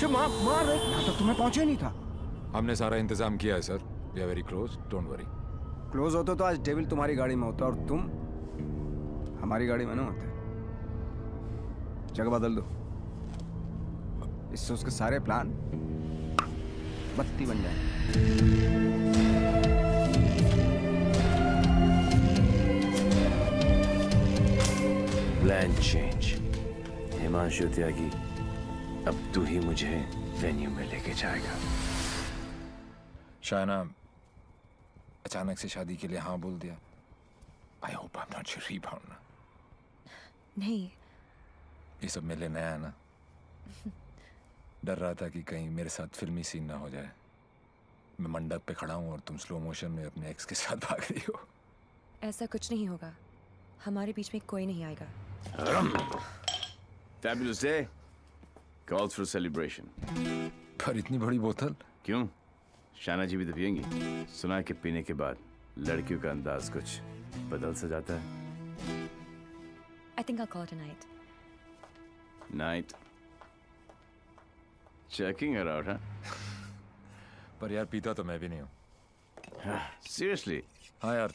Speaker 19: मार रहे, यहाँ तक तुम्हें पहुंचे नहीं था।
Speaker 1: हमने सारा इंतजाम किया है sir, we are very close, don't worry.
Speaker 19: Close होते तो आज डेविल तुम्हारी गाड़ी में होता और तुम हमारी गाड़ी में ना होते। जगह बदल दो, इससे उसके सारे प्लान बत्ती बन जाए।
Speaker 2: Plan change. हिमांशु त्यागी, अब तू ही मुझे वेन्यू में लेके जाएगा।
Speaker 1: शायना अचानक से शादी के लिए हाँ बोल दिया। I hope I am not your rebound.
Speaker 3: नहीं,
Speaker 1: ये सब मेरे लिए नया है ना। डर रहा था कि कहीं मेरे साथ फिल्मी सीन ना हो जाए। मैं मंडप पे खड़ा हूँ और तुम स्लो मोशन में अपने एक्स के साथ भाग रही हो।
Speaker 3: ऐसा कुछ नहीं होगा, हमारे बीच में कोई नहीं आएगा।
Speaker 2: Fabulous day. Calls for celebration.
Speaker 1: पर इतनी बड़ी बोतल
Speaker 2: क्यों? शाना जी भी तो पियेंगी। सुना है कि पीने के बाद लड़कियों का अंदाज कुछ बदल सा जाता है।
Speaker 3: I think I'll call it a night.
Speaker 2: Night. Checking her out, huh?
Speaker 1: पर यार पीता तो मैं भी नहीं हूँ।
Speaker 2: Seriously?
Speaker 1: हाँ यार,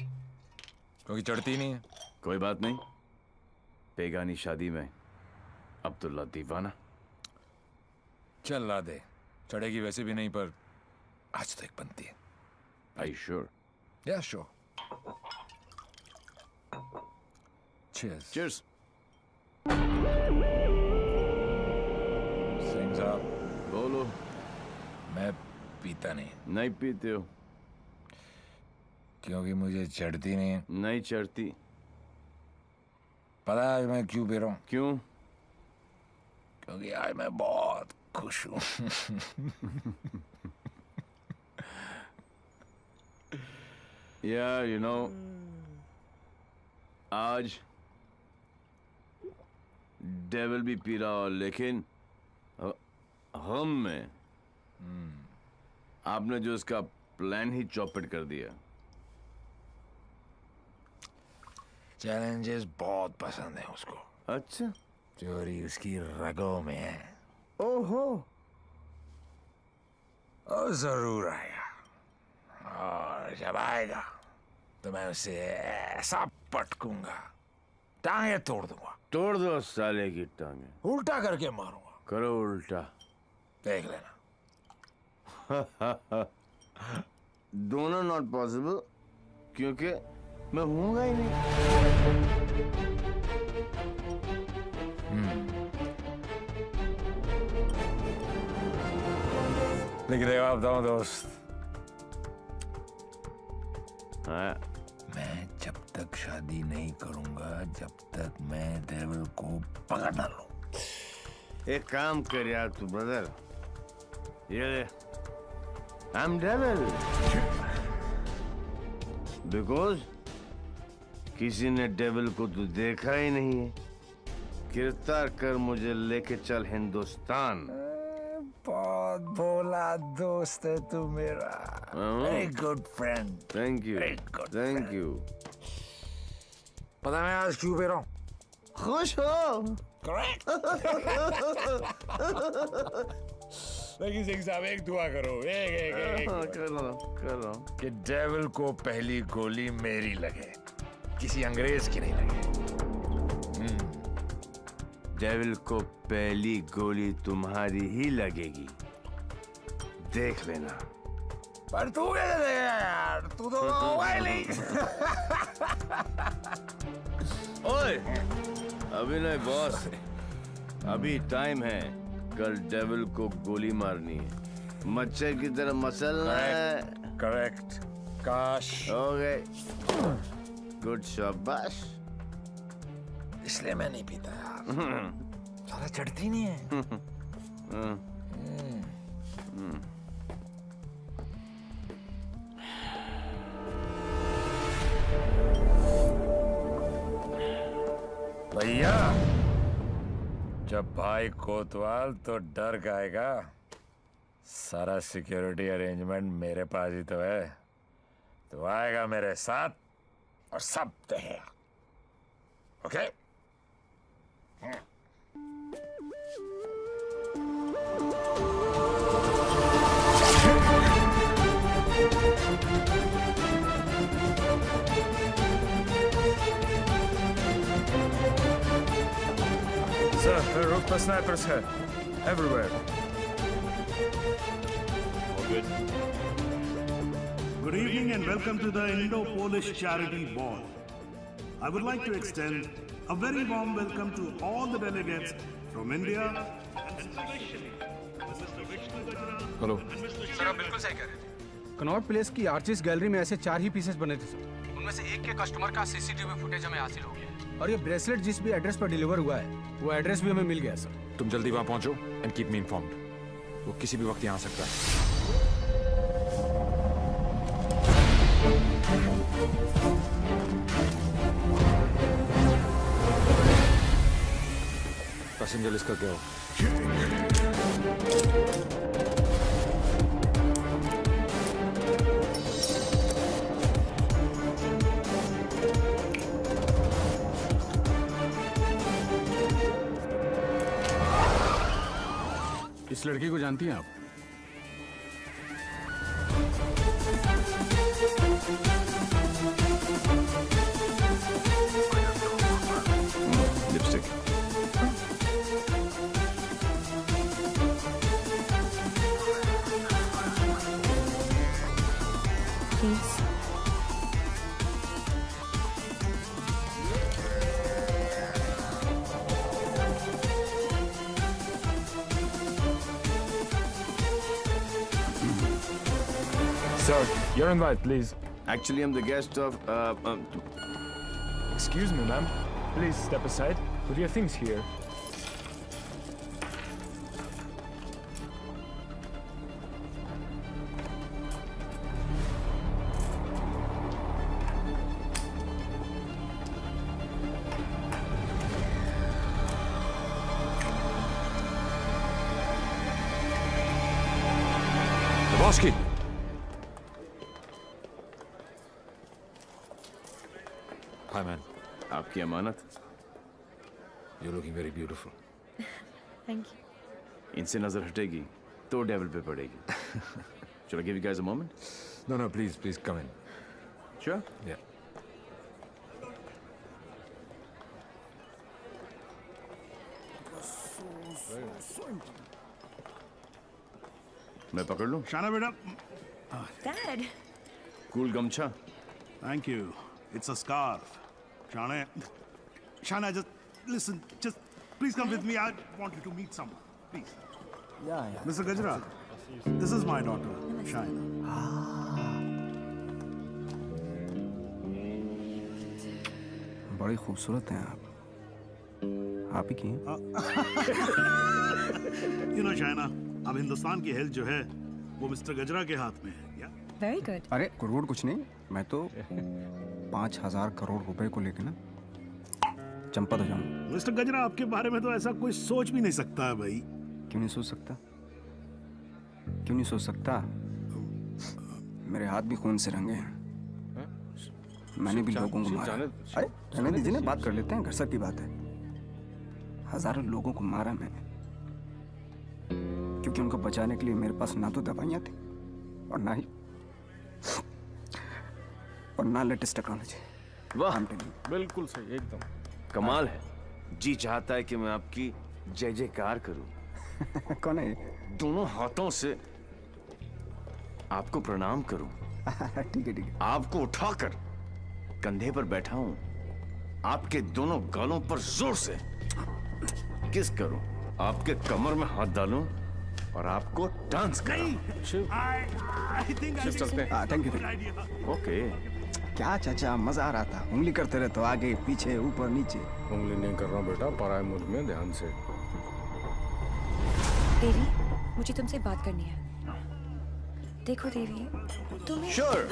Speaker 1: क्योंकि चढ़ती नहीं है।
Speaker 2: कोई बात नहीं, बेगानी शादी में अब्दुल्ला दीवाना।
Speaker 1: चल ला दे, चढ़ेगी वैसे भी नहीं, पर आज तो एक बनती है।
Speaker 2: Are you sure?
Speaker 1: Yeah, sure. Cheers.
Speaker 2: Cheers.
Speaker 1: Singh साहब,
Speaker 2: बोलो।
Speaker 1: मैं पीता नहीं।
Speaker 2: नहीं पीते हो?
Speaker 1: क्योंकि मुझे चढ़ती नहीं है।
Speaker 2: नहीं चढ़ती।
Speaker 1: पता है मैं क्यों पी रहा हूँ?
Speaker 2: क्यों?
Speaker 1: क्योंकि आज मैं बहुत खुश हूँ।
Speaker 2: Yeah, you know, आज डेविल भी पी रहा हो, लेकिन हम में आपने जो इसका प्लान ही चौपट कर दिया।
Speaker 1: चैलेंजेस बहुत पसंद है उसको।
Speaker 2: अच्छा,
Speaker 1: चोरी उसकी रगों में है।
Speaker 2: ओहो,
Speaker 1: और जरूर आएगा, और जब आएगा तो मैं उसे ऐसा पटकूंगा, टांगे तोड़ दूंगा।
Speaker 2: तोड़ दो साले की टांगे।
Speaker 1: उल्टा करके मारूंगा।
Speaker 2: करो उल्टा,
Speaker 1: देख लेना।
Speaker 2: दोनों नॉट पॉसिबल, क्योंकि मैं हूंगा ही नहीं।
Speaker 1: लेकिन जवाब दो दोस्त,
Speaker 2: हाँ,
Speaker 1: मैं जब तक शादी नहीं करूंगा जब तक मैं डेविल को पकड़ ना लूं।
Speaker 2: एक काम कर यार तू ब्रदर, ये आई एम डेविल बिकॉज किसी ने डेविल को तो देखा ही नहीं है। गिरफ्तार कर मुझे लेके चल हिंदुस्तान।
Speaker 1: बहुत भोला दोस्त है तू मेरा। Very good friend.
Speaker 2: Thank you, thank you.
Speaker 1: पता मैं आज क्यों पी रहा हूँ?
Speaker 2: खुश हो?
Speaker 1: करेक्ट। लेकिन सिंह साहब एक दुआ करो, एक
Speaker 2: कर रहा हूँ
Speaker 1: कि डेविल को पहली गोली मेरी लगे, किसी अंग्रेज की नहीं लगे।
Speaker 2: डेविल को पहली गोली तुम्हारी ही लगेगी, देख लेना।
Speaker 1: पर तू कैसे देगा यार, तू तो होगा ही नहीं।
Speaker 2: ओए, अभी नहीं बॉस, अभी टाइम है। कल डेविल को गोली मारनी है, मच्छर की तरह मसलना है।
Speaker 1: करेक्ट, काश।
Speaker 2: ओके, गुड शाबाश।
Speaker 1: इसलिए मैं नहीं पीता यार।
Speaker 15: साला चढ़ती नहीं है।
Speaker 1: भैया जब भाई कोतवाल तो डर गाएगा। सारा सिक्योरिटी अरेंजमेंट मेरे पास ही तो है। तो आएगा मेरे साथ और सब देगा। ओके?
Speaker 15: Sir, roof पर snipers है, everywhere.
Speaker 9: Good evening and welcome to the Indo-Polish Charity Ball. I would like to extend a very warm welcome to all the delegates from India.
Speaker 10: Hello
Speaker 19: sir आप बिल्कुल सही कह रहे थे।
Speaker 10: Connaught place की artist gallery में ऐसे 4 ही pieces बने थे सर।
Speaker 19: उनमें से एक के कस्टमर का सीसीटीवी फुटेज हमें हासिल हो गया है।
Speaker 10: और ये ब्रेसलेट जिस भी एड्रेस पर डिलीवर हुआ है वो एड्रेस भी हमें मिल गया सर।
Speaker 1: तुम जल्दी वहां पहुंचो एंड कीप मी इन्फॉर्म्ड। वो किसी भी वक्त यहाँ आ सकता है। पैसेंजर लिस्ट करके आओ।
Speaker 10: इस लड़की को जानती हैं आप?
Speaker 2: Lipstick.
Speaker 15: Sir, your invite, please.
Speaker 2: Actually, I'm the guest of.
Speaker 15: Excuse me, ma'am. Please step aside. Put your things here.
Speaker 1: Lebowski. Hi, man.
Speaker 2: आपकी अमानत।
Speaker 1: You're looking very beautiful.
Speaker 3: Thank you.
Speaker 2: इनसे नजर हटेगी तो डेविल पे पड़ेगी। Shall I give you guys a moment?
Speaker 1: No, no, please, please come in.
Speaker 2: Sure.
Speaker 1: Yeah.
Speaker 2: मैं पकड़ लूं?
Speaker 9: शाना बेटा।
Speaker 3: Dad.
Speaker 2: कूल गमछा।
Speaker 9: Thank you. It's a scarf. Shana, just listen. Just please come with me. I want you to meet someone. Please.
Speaker 11: Yeah.
Speaker 9: Mr. Gajra, this is my daughter, Shana.
Speaker 19: बड़ी खूबसूरत हैं आप। आप ही की हैं?
Speaker 9: You know, Shana, अब हिंदुस्तान की health जो है वो मिस्टर गजरा के हाथ में है। क्या?
Speaker 3: Very good.
Speaker 19: अरे करोड़ कुछ नहीं, मैं तो 5,000 करोड़ रुपए को लेकर ना चंपा तो जाऊंगा।
Speaker 9: मिस्टर गजरा, आपके बारे में तो ऐसा कोई सोच भी नहीं सकता है भाई।
Speaker 19: क्यों नहीं सोच सकता? क्यों नहीं सोच सकता? मेरे हाथ भी खून से रंगे हैं। मैंने भी लोगों को मारा। अरे रहने दीजिए ना, बात कर लेते हैं, घर सब की बात है। हजारों लोगों को मारा मैंने, क्योंकि उनको बचाने के लिए मेरे पास ना तो दवाइयाँ थी और ना लेटेस्ट टेक्नोलॉजी।
Speaker 2: वाह,
Speaker 10: बिल्कुल सही, एकदम
Speaker 2: कमाल है। जी चाहता है कि मैं आपकी जय जयकार करूं।
Speaker 19: कौन है?
Speaker 2: दोनों हाथों से आपको प्रणाम करूं।
Speaker 19: ठीक है।
Speaker 2: आपको उठाकर कंधे पर बैठा हूं, आपके दोनों गालों पर जोर से किस करूं, आपके कमर में हाथ डालूं और आपको डांस कराऊं।
Speaker 19: चलते हैं। Thank you.
Speaker 2: ओके।
Speaker 19: क्या चाचा, मजा आ रहा था। उंगली करते रहे तो आगे पीछे ऊपर नीचे।
Speaker 10: उंगली नहीं कर रहा हूँ बेटा, पराये मुल्क में ध्यान से।
Speaker 3: देवी, मुझे तुमसे बात करनी है। देखो देवी, तुम्हें
Speaker 2: Sure.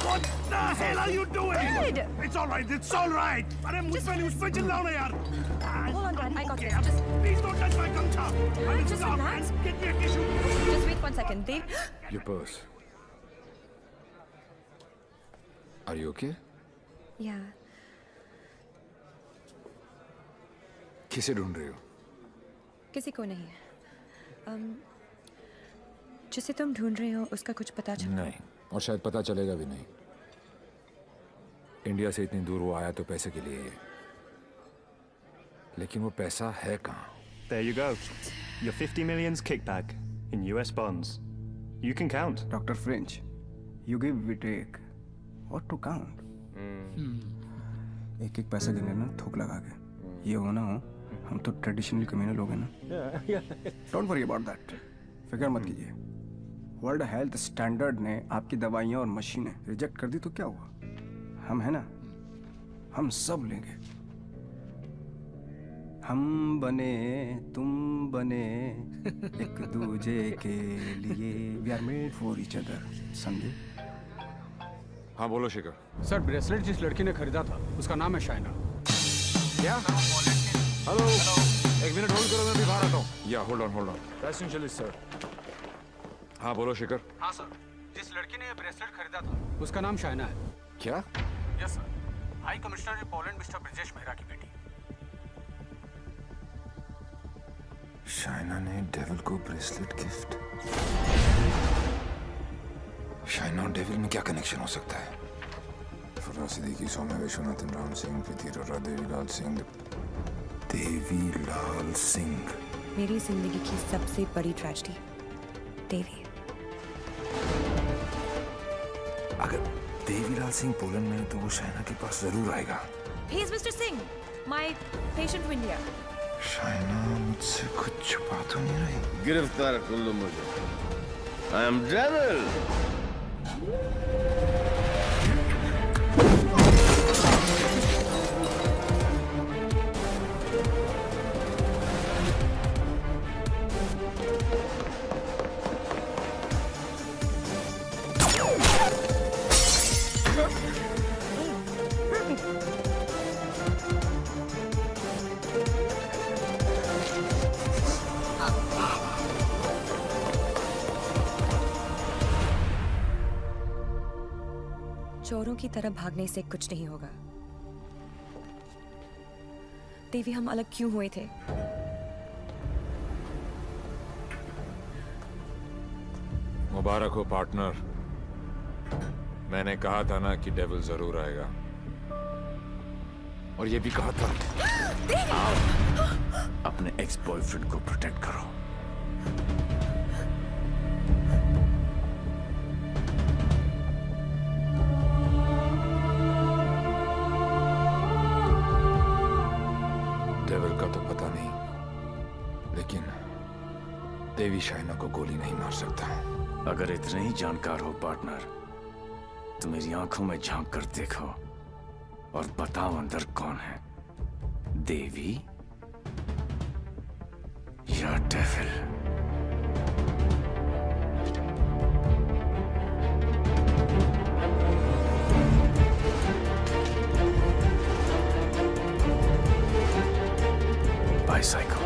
Speaker 9: What the hell are you doing?
Speaker 3: Dad!
Speaker 9: It's all right. It's all right. अरे मुझ पे न्यूज़ पे चिल्लाओ ना यार.
Speaker 3: Hold on, Dad. I got
Speaker 9: Okay,
Speaker 3: this. Just,
Speaker 9: please don't touch my gumcha. I will
Speaker 3: just
Speaker 9: stop
Speaker 3: relax.
Speaker 9: and get me a tissue.
Speaker 3: just wait 1 second. Dev,
Speaker 1: Your purse. Are you okay?
Speaker 3: yeah.
Speaker 1: किसे ढूंढ रही हो?
Speaker 3: किसी को नहीं। जिसे तुम ढूंढ रहे हो उसका कुछ पता चला?
Speaker 1: नहीं, और शायद पता चलेगा भी नहीं। इंडिया से इतनी दूर वो आया तो पैसे के लिए ही है। लेकिन वो पैसा है कहाँ?
Speaker 15: There you go. Your 50 million's kickback in US bonds. You can count.
Speaker 19: Dr. French, you give, we take. What to count? एक एक पैसा गिने ना थोक लगा के। ये हो ना हो, हम तो ट्रेडिशनल कम्युनल लोग हैं ना। Don't worry about that. फिक्र मत कीजिए। वर्ल्ड हेल्थ स्टैंडर्ड ने आपकी दवाइयाँ और मशीनें रिजेक्ट कर दी तो क्या हुआ? हम है ना, हम सब लेंगे। हम बने तुम बने एक दूजे के लिए, we are made for each other. समझे?
Speaker 1: हाँ बोलो शिखर।
Speaker 10: सर ब्रेसलेट जिस लड़की ने खरीदा था उसका नाम है शाइना।
Speaker 1: क्या? हेलो, एक मिनट होल्ड करो, मैं भी बाहर आता हूँ। या hold on.
Speaker 15: Passenger list, sir.
Speaker 1: हाँ बोलो शिखर।
Speaker 10: हाँ सर, जिस लड़की ने ये ब्रेसलेट खरीदा था उसका नाम शाइना है।
Speaker 1: क्या?
Speaker 10: Yes sir, high commissioner in Poland mister Brijesh Mehra की बेटी।
Speaker 1: शाइना ने डेविल को ब्रेसलेट गिफ्ट। शाइना और डेविल में क्या कनेक्शन हो सकता है? फराज सिद्दीकी, सौम्या विश्वनाथन, राम सिंह, प्रीति अरोड़ा, देवीलाल सिंह।
Speaker 3: मेरी जिंदगी की सबसे बड़ी ट्रेजेडी, देवी।
Speaker 1: अगर देवीलाल सिंह पोलैंड में है तो वो शाइना के पास जरूर आएगा।
Speaker 3: He is Mr. Singh, my patient from India.
Speaker 1: Shaina मुझसे कुछ छुपा तो नहीं रही?
Speaker 2: गिरफ्तार कर लो मुझे। I am devil.
Speaker 3: चोरों की तरह भागने से कुछ नहीं होगा। देवी, हम अलग क्यों हुए थे?
Speaker 1: मुबारक हो पार्टनर। मैंने कहा था ना कि डेविल जरूर आएगा, और ये भी कहा था।
Speaker 2: अपने एक्स बॉयफ्रेंड को प्रोटेक्ट करो।
Speaker 1: डेविल का तो पता नहीं, लेकिन देवी शाइना को गोली नहीं मार सकता।
Speaker 2: अगर इतने ही जानकार हो पार्टनर, तो मेरी आंखों में झांक कर देखो और बताओ अंदर कौन है, देवी या devil? Bicycle.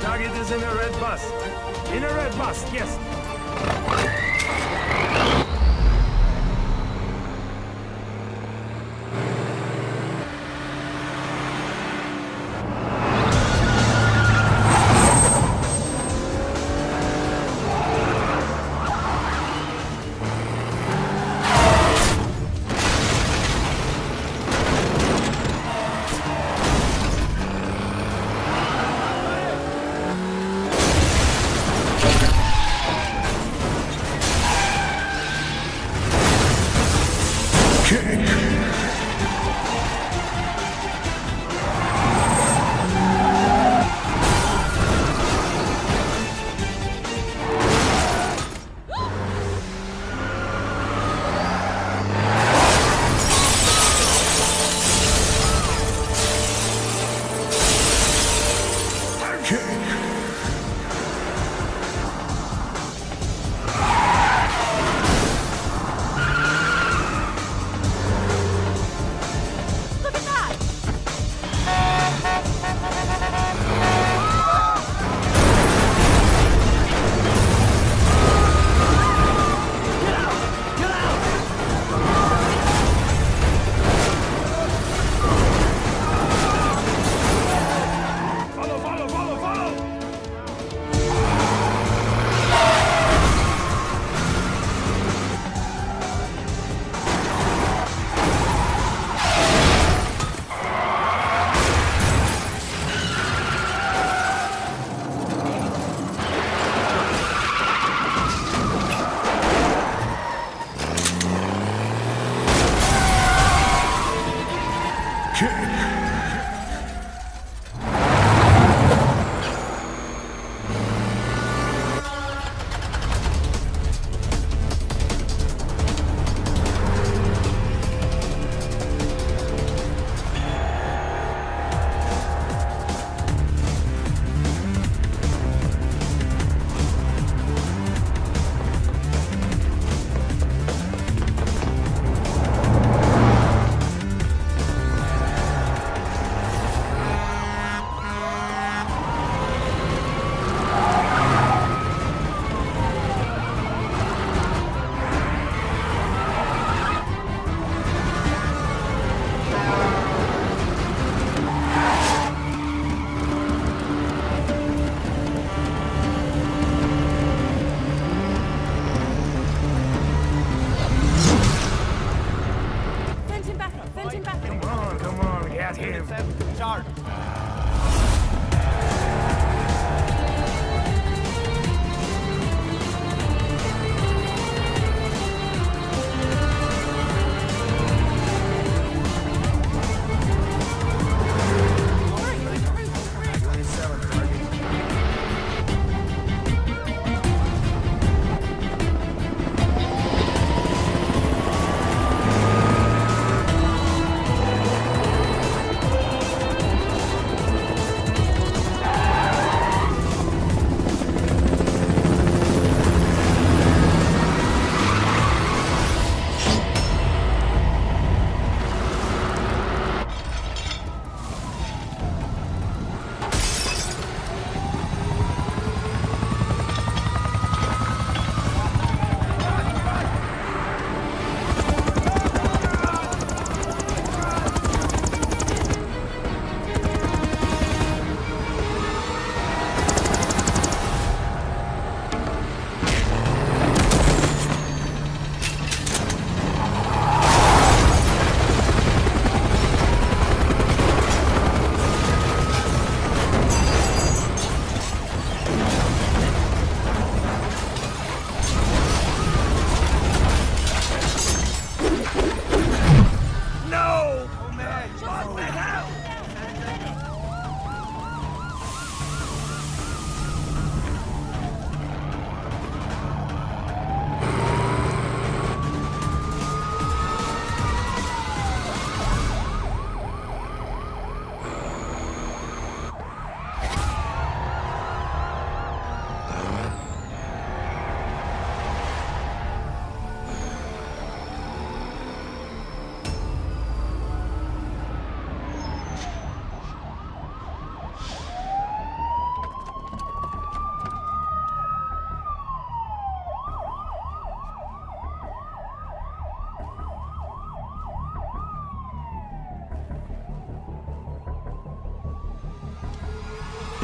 Speaker 15: Target is in a red bus. In a red bus, yes.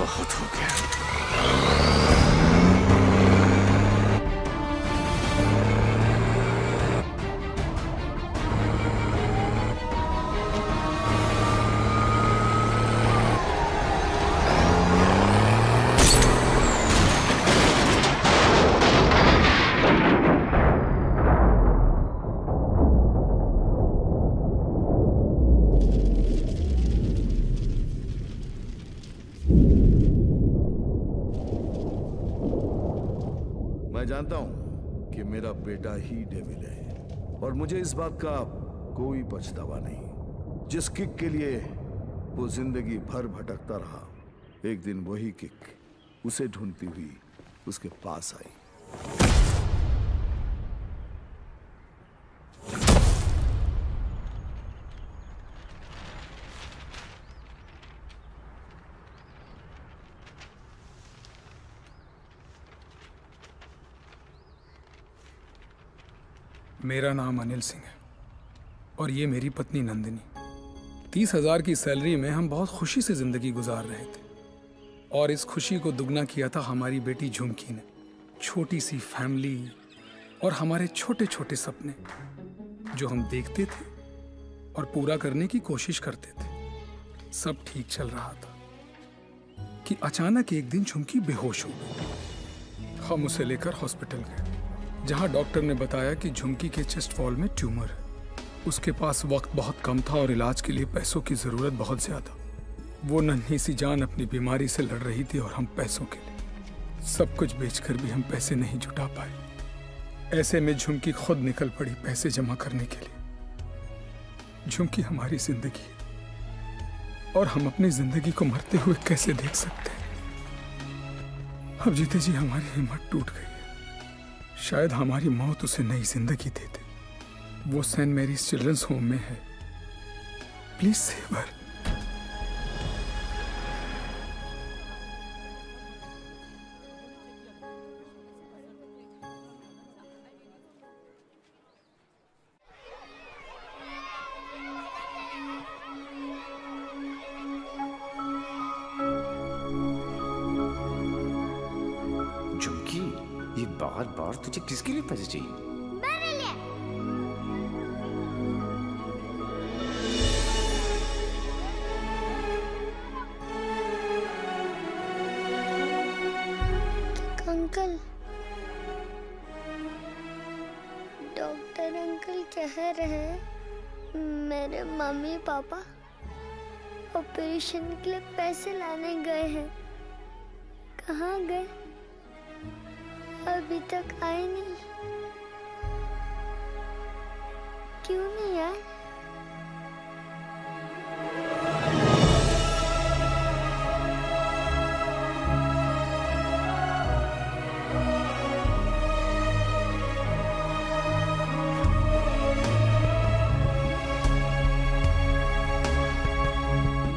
Speaker 2: बहुत हो गया।
Speaker 9: जानता हूं कि मेरा बेटा ही डेविल है, और मुझे इस बात का कोई पछतावा नहीं। जिस किक के लिए वो जिंदगी भर भटकता रहा, एक दिन वही किक उसे ढूंढती हुई उसके पास आई।
Speaker 20: मेरा नाम अनिल सिंह है और ये मेरी पत्नी नंदिनी। 30,000 की सैलरी में हम बहुत खुशी से जिंदगी गुजार रहे थे, और इस खुशी को दुगना किया था हमारी बेटी झुमकी ने। छोटी सी फैमिली और हमारे छोटे छोटे सपने जो हम देखते थे और पूरा करने की कोशिश करते थे। सब ठीक चल रहा था कि अचानक एक दिन झुमकी बेहोश हो गई। हम उसे लेकर हॉस्पिटल गए, जहां डॉक्टर ने बताया कि झुमकी के चेस्ट वॉल में ट्यूमर है। उसके पास वक्त बहुत कम था और इलाज के लिए पैसों की जरूरत बहुत ज्यादा। वो नन्ही सी जान अपनी बीमारी से लड़ रही थी और हम पैसों के लिए सब कुछ बेचकर भी हम पैसे नहीं जुटा पाए। ऐसे में झुमकी खुद निकल पड़ी पैसे जमा करने के लिए। झुमकी हमारी जिंदगी है और हम अपनी जिंदगी को मरते हुए कैसे देख सकते हैं। अब जीते जी हमारी हिम्मत टूट गई है। शायद हमारी मौत उसे नई जिंदगी दे दे। वो सेंट मैरीज चिल्ड्रंस होम में है। Please save her.
Speaker 2: झुमकी, ये बार बार तुझे किसके लिए पैसे चाहिए?
Speaker 6: मेरे लिए। अंकल, डॉक्टर अंकल कह रहे हैं मेरे मम्मी पापा ऑपरेशन के लिए पैसे लाने गए हैं। कहाँ गए? अभी तक आए नहीं। क्यों नहीं आए?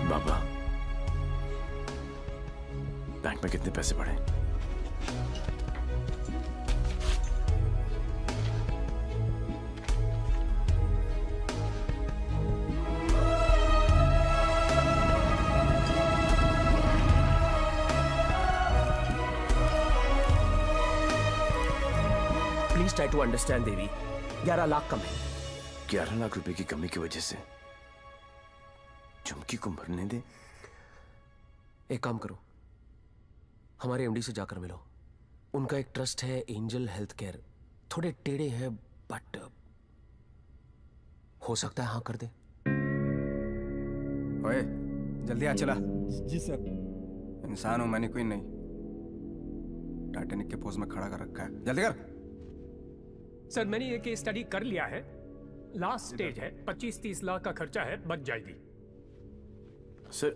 Speaker 2: बाबा, बैंक में कितने पैसे पड़े?
Speaker 18: प्लीज ट्राई टू अंडरस्टैंड देवी। 11 लाख कम है।
Speaker 2: 11 लाख रुपए की कमी की वजह से झुमकी को मरने दे?
Speaker 18: एक काम करो, हमारे एमडी से जाकर मिलो। उनका एक ट्रस्ट है, एंजल हेल्थ केयर। थोड़े टेढ़े हैं बट हो सकता है हाँ कर दे।
Speaker 19: ओए, जल्दी आ चला।
Speaker 11: जी सर।
Speaker 19: इंसान हूं मैंने, कोई नहीं। टाइटैनिक के पोज में खड़ा कर रखा है, जल्दी कर।
Speaker 21: सर मैंने ये केस स्टडी कर लिया है। लास्ट स्टेज है, 25-30 लाख का खर्चा है, बच जाएगी।
Speaker 2: सर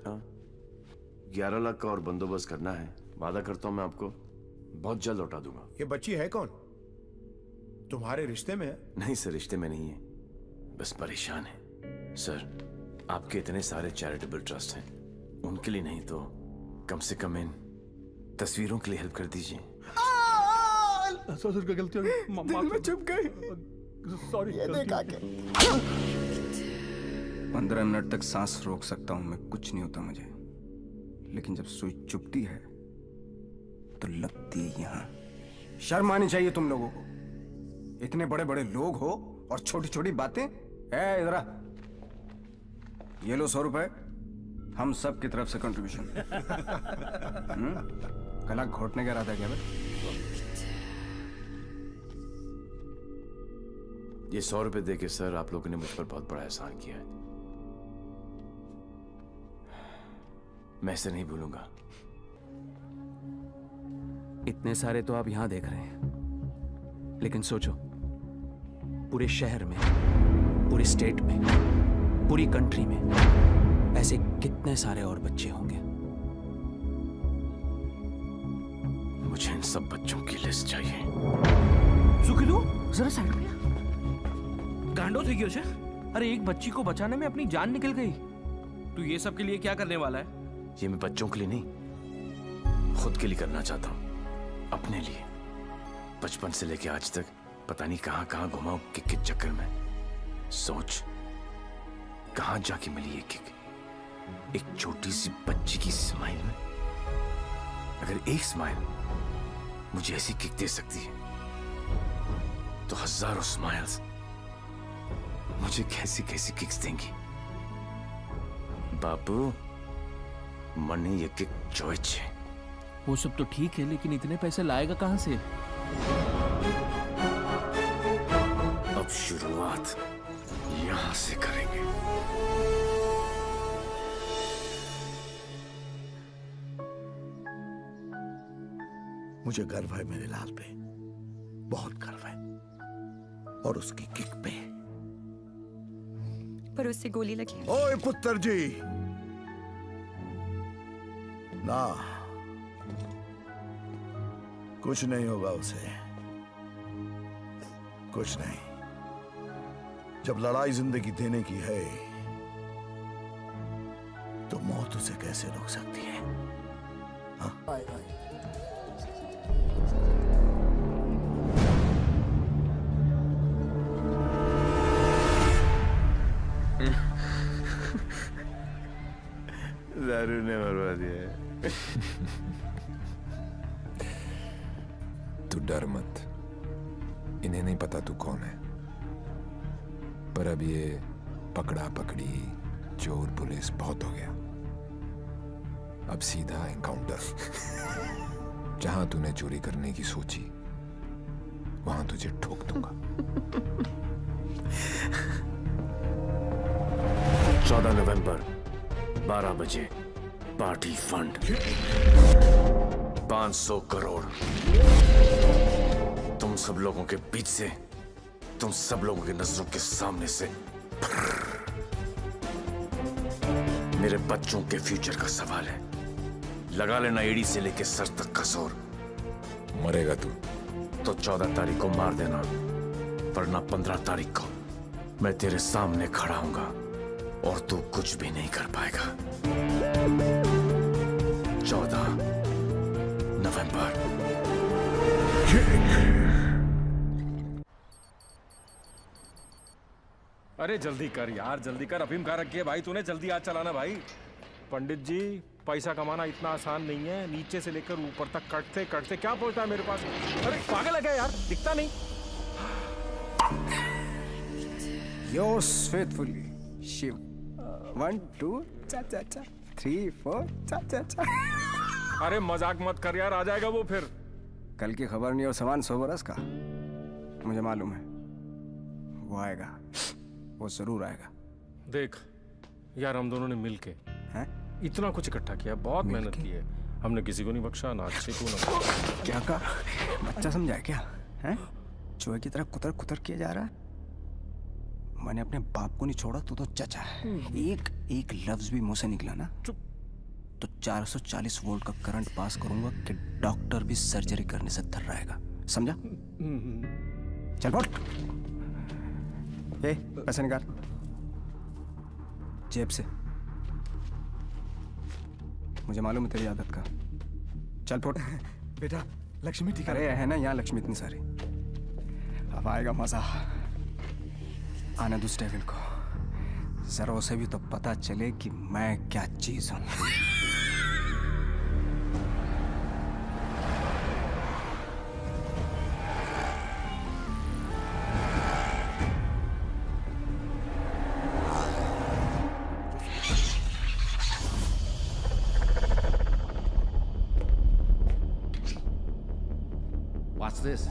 Speaker 2: 11 लाख का और बंदोबस्त करना है। वादा करता हूं मैं आपको बहुत जल्द लौटा दूंगा।
Speaker 13: ये बच्ची है कौन? तुम्हारे रिश्ते में है?
Speaker 2: नहीं सर, रिश्ते में नहीं है, बस परेशान है। सर आपके इतने सारे चैरिटेबल ट्रस्ट हैं, उनके लिए नहीं तो कम से कम इन तस्वीरों के लिए हेल्प कर दीजिए।
Speaker 11: ससुर का गलती हो गई, दिल में चुप गई। सॉरी। ये देख आके
Speaker 19: 15 मिनट तक सांस रोक सकता हूं मैं, कुछ नहीं होता मुझे। लेकिन जब सुई चुभती है तो लगती है यहां। शर्म आनी चाहिए तुम लोगों को। इतने बड़े बड़े लोग हो और छोटी छोटी बातें। इधर आ, ये लो 100 रुपए, हम सब की तरफ से कंट्रीब्यूशन। गला घोटने का इरादा क्या भाई?
Speaker 2: ये 100 रुपए देके सर आप लोगों ने मुझ पर बहुत बड़ा एहसान किया है। मैं इसे नहीं भूलूंगा।
Speaker 18: इतने सारे तो आप यहां देख रहे हैं,
Speaker 5: लेकिन सोचो, पूरे शहर में, पूरे स्टेट में, पूरी कंट्री में ऐसे कितने सारे और बच्चे होंगे।
Speaker 2: मुझे इन सब बच्चों की लिस्ट चाहिए।
Speaker 5: सुखिलू, जरा साइड में गांडो थी क्यों? अरे एक बच्ची को बचाने में अपनी जान निकल गई। तू ये सब के लिए क्या करने वाला है?
Speaker 2: ये मैं बच्चों के लिए नहीं, खुद के लिए करना चाहता हूँ, अपने लिए। बचपन से लेके आज तक पता नहीं कहां कहां घुमा हूं किक के चक्कर में। सोच, कहां जाके मिली ये किक? एक छोटी सी बच्ची की स्माइल में। अगर एक स्माइल मुझे ऐसी किक दे सकती है, तो हजारों स्माइल्स मुझे कैसी कैसी किक्स देंगी। बाबू, मनी ये किक चॉइस है।
Speaker 5: वो सब तो ठीक है, लेकिन इतने पैसे लाएगा कहां से?
Speaker 2: अब शुरुआत यहां से करेंगे।
Speaker 11: मुझे गर्व है मेरे लाल पे, बहुत गर्व है, और उसकी किक पे।
Speaker 3: पर उससे गोली लगी।
Speaker 11: ओए पुत्र जी, ना, कुछ नहीं होगा उसे, कुछ नहीं। जब लड़ाई जिंदगी देने की है, तो मौत उसे कैसे रोक सकती है? हाँ?
Speaker 2: दारू ने मरवा दिया।
Speaker 1: तू डर मत, इन्हें नहीं पता तू कौन है। पर अब ये पकड़ा पकड़ी, चोर पुलिस बहुत हो गया। अब सीधा एनकाउंटर। जहां तूने चोरी करने की सोची, वहां तुझे ठोक दूंगा।
Speaker 2: 14 नवंबर 12 बजे पार्टी फंड 500 करोड़ तुम सब लोगों के बीच से, तुम सब लोगों की नजरों के सामने से। मेरे बच्चों के फ्यूचर का सवाल है। लगा लेना एड़ी से लेके सर तक का जोर।
Speaker 1: मरेगा तू
Speaker 2: तो 14 तारीख को मार देना, वरना 15 तारीख को मैं तेरे सामने खड़ा हूंगा और तू कुछ भी नहीं कर पाएगा। 14 नवंबर।
Speaker 10: अरे जल्दी कर यार, जल्दी कर। अफीम खा रखी है भाई तूने, जल्दी आज चलाना भाई। पंडित जी, पैसा कमाना इतना आसान नहीं है। नीचे से लेकर ऊपर तक कटते कटते क्या पहुंचता है मेरे पास। अरे पागल है क्या यार, दिखता नहीं।
Speaker 19: Yours faithfully, Shiv. 1 2 चा चा चा 3 4 चा चा चा।
Speaker 10: अरे मजाक मत कर यार, आ जाएगा वो फिर।
Speaker 19: कल की खबर नहीं और सामान 100 बरस का। मुझे मालूम है वो आएगा, वो जरूर आएगा।
Speaker 10: देख यार, हम दोनों ने मिलके इतना कुछ इकट्ठा किया, बहुत मेहनत की है हमने। किसी को नहीं बख्शा, ना अच्छे को ना।
Speaker 19: क्या कहा? बच्चा समझा है क्या? हैं? चूहे की तरह कुतर कुतर किया जा रहा है। मैंने अपने बाप को नहीं छोड़ा, तू तो चचा है। एक लफ्ज भी मुंह से निकला ना तो 440 वोल्ट का करंट पास करूंगा कि डॉक्टर भी सर्जरी करने से थर रहेगा। समझा? चल बोल। पैसे निकाल जेब से। मुझे मालूम है तेरी आदत का। चल फोट।
Speaker 11: बेटा, लक्ष्मी ठीक
Speaker 19: अरे है ना यहाँ लक्ष्मी इतनी सारी। अब आएगा मजा। आने दूस डेविल को, जरा उसे भी तो पता चले कि मैं क्या चीज हूं।
Speaker 5: What's this?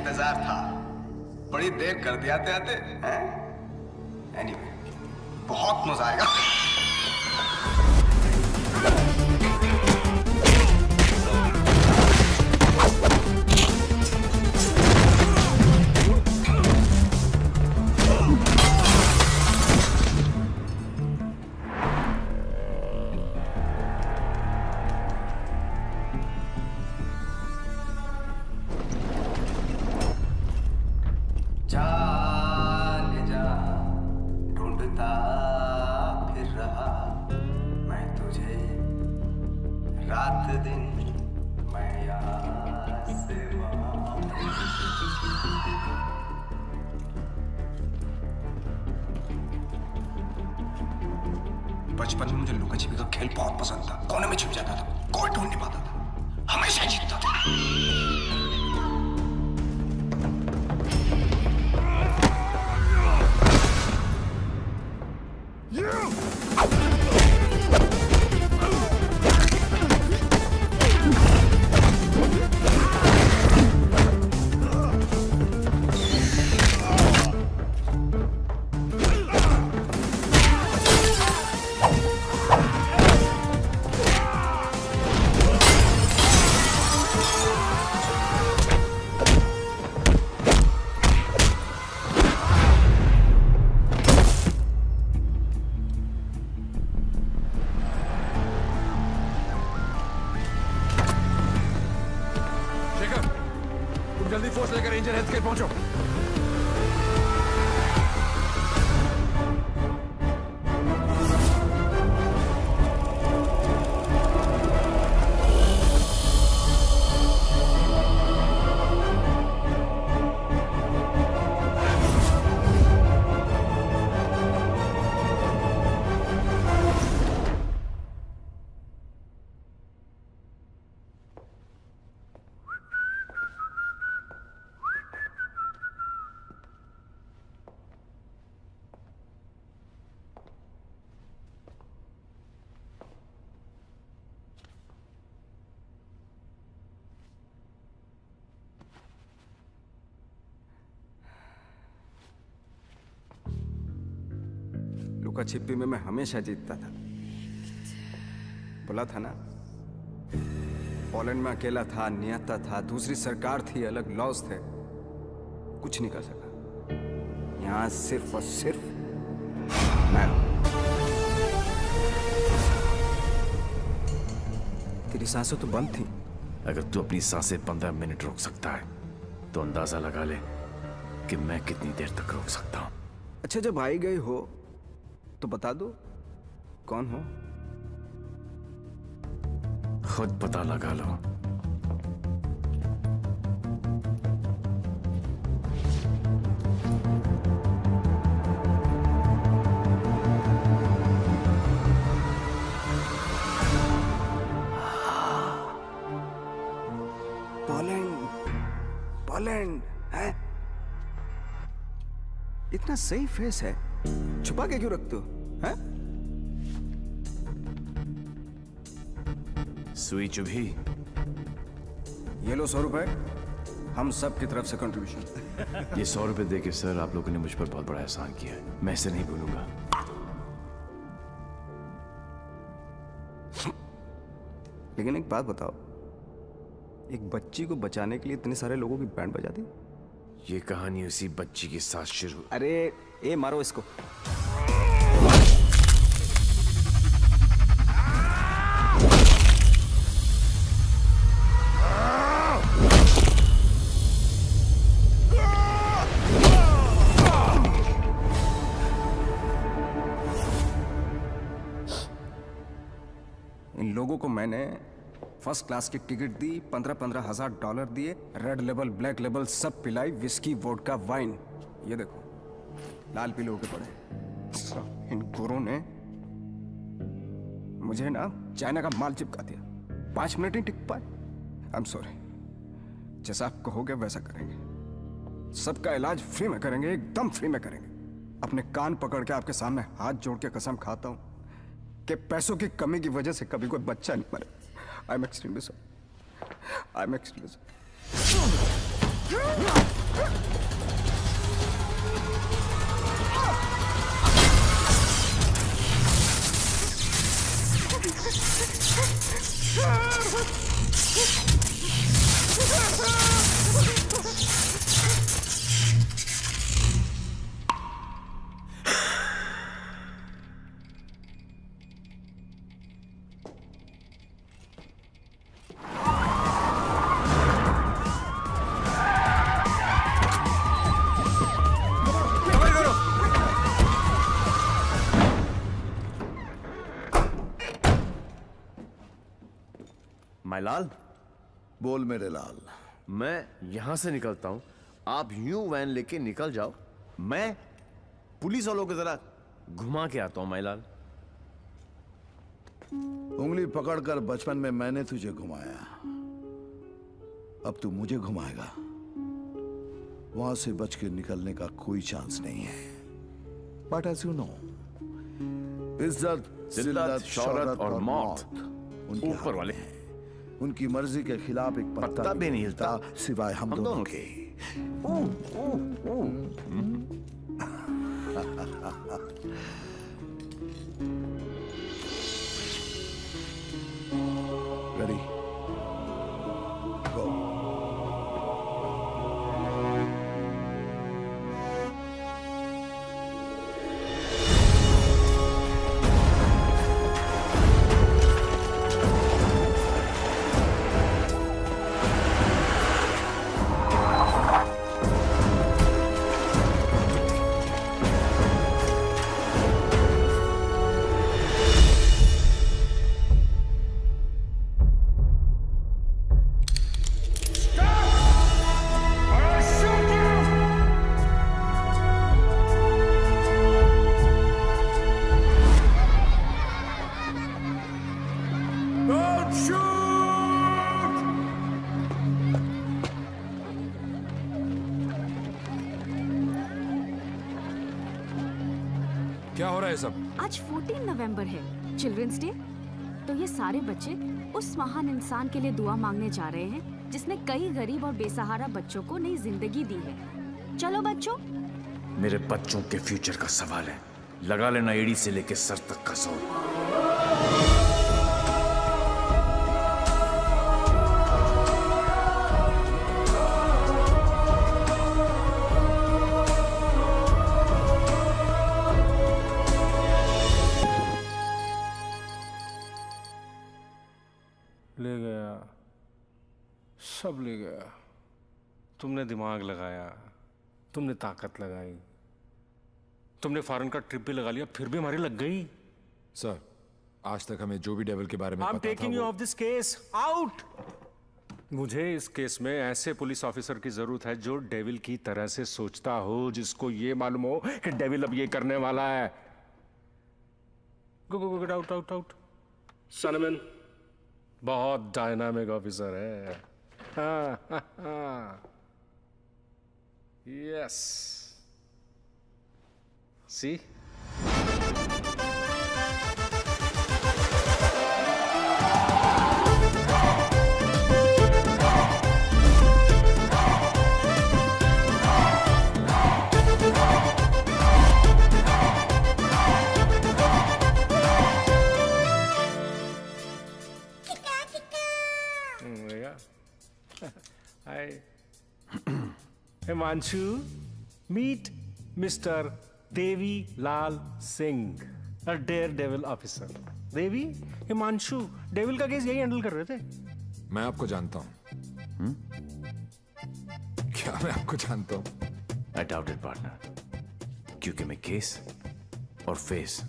Speaker 8: इंतजार था। बड़ी देर कर दिया आते हैं। एनीवे, बहुत मजा आएगा। बचपन में मुझे लुका छिपी का खेल बहुत पसंद था। कोने में छिप जाता था, कोई ढूंढ नहीं पाता था, हमेशा जीतता था।
Speaker 1: जल्दी फोर्स लेकर रेंजर हेल्थ केयर पहुंचो।
Speaker 19: लुका छिपी में मैं हमेशा जीतता था। बोला था ना, पोलैंड में अकेला था, नियता था, दूसरी सरकार थी, अलग लॉज थे, कुछ नहीं कर सका। यहां सिर्फ और सिर्फ मैं। तेरी सांसें तो बंद थी।
Speaker 2: अगर तू अपनी सांसें 15 मिनट रोक सकता है तो अंदाजा लगा ले कि मैं कितनी देर तक रोक सकता हूं।
Speaker 19: अच्छा, जब आई गई हो तो बता दो कौन हो।
Speaker 2: खुद पता लगा लो।
Speaker 19: पोलैंड है? इतना सही फेस है, छुपा के क्यों रखते हो? हैं?
Speaker 2: सुई चुभी।
Speaker 19: ये लो 100 रुपए, हम सब की तरफ से कंट्रीब्यूशन।
Speaker 2: ये 100 रुपए देके सर आप लोगों ने मुझ पर बहुत बड़ा एहसान किया है, मैं इसे नहीं भूलूंगा।
Speaker 19: लेकिन एक बात बताओ, एक बच्ची को बचाने के लिए इतने सारे लोगों की बैंड बजा दी?
Speaker 2: ये कहानी उसी बच्ची के साथ शुरू।
Speaker 19: अरे ए मारो इसको। इन लोगों को मैंने फर्स्ट क्लास की टिकट दी, 15-15 हजार डॉलर दिए, रेड लेबल ब्लैक लेबल सब पिलाई, विस्की वोडका वाइन। ये देखो लाल पीले होके पड़े। इन गोरों ने मुझे ना चाइना का माल चिपका दिया। 5 मिनट ही टिक पाए। I am sorry. जैसा आप कहोगे वैसा करेंगे। सबका इलाज फ्री में करेंगे, एकदम फ्री में करेंगे। अपने कान पकड़ के आपके सामने हाथ जोड़ के कसम खाता हूं कि पैसों की कमी की वजह से कभी कोई बच्चा नहीं मरे। I am extremely sorry.
Speaker 2: माय लाल,
Speaker 11: बोल मेरे लाल।
Speaker 2: मैं यहां से निकलता हूं, आप यूं वैन लेके निकल जाओ, मैं पुलिस वालों की तरह घुमा के आता हूं माय लाल।
Speaker 11: उंगली पकड़कर बचपन में मैंने तुझे घुमाया, अब तू मुझे घुमाएगा। वहां से बच के निकलने का कोई चांस नहीं है। बट एज यू नो, इज्जत, जिल्लत, शौहरत और मौत उनके
Speaker 2: ऊपर वाले
Speaker 11: हैं। उनकी मर्जी के खिलाफ एक पत्ता भी नहीं हिलता सिवाय हम दोनों के। रेडी, गो।
Speaker 1: क्या हो रहा है सब?
Speaker 14: आज 14 नवंबर है, चिल्ड्रंस डे। तो ये सारे बच्चे उस महान इंसान के लिए दुआ मांगने जा रहे हैं जिसने कई गरीब और बेसहारा बच्चों को नई जिंदगी दी है। चलो बच्चों।
Speaker 2: मेरे बच्चों के फ्यूचर का सवाल है, लगा लेना एड़ी से लेके सर तक का जोर।
Speaker 10: ले गया, सब ले गया। तुमने दिमाग लगाया, तुमने ताकत लगाई, तुमने फॉरेन का ट्रिप भी लगा लिया, फिर भी हमारी लग गई।
Speaker 1: सर, आज तक हमें जो भी डेविल के बारे में
Speaker 10: I'm
Speaker 1: पता था
Speaker 10: taking you
Speaker 1: वो...
Speaker 10: off this case. Out! मुझे इस केस में ऐसे पुलिस ऑफिसर की जरूरत है जो डेविल की तरह से सोचता हो, जिसको ये मालूम हो कि डेविल अब ये करने वाला है। गो गो गो, आउट आउट आउट। सनमैन बहुत डायनामिक ऑफिसर है। Yes, C Hi. Himanshu, meet Mr. Devi Lal Singh, a daredevil officer. Devi, Himanshu devil का केस यही हैंडल कर रहे थे।
Speaker 1: मैं आपको जानता हूं। क्या मैं आपको जानता हूं?
Speaker 2: I doubt it, partner. क्योंकि मैं केस और फेस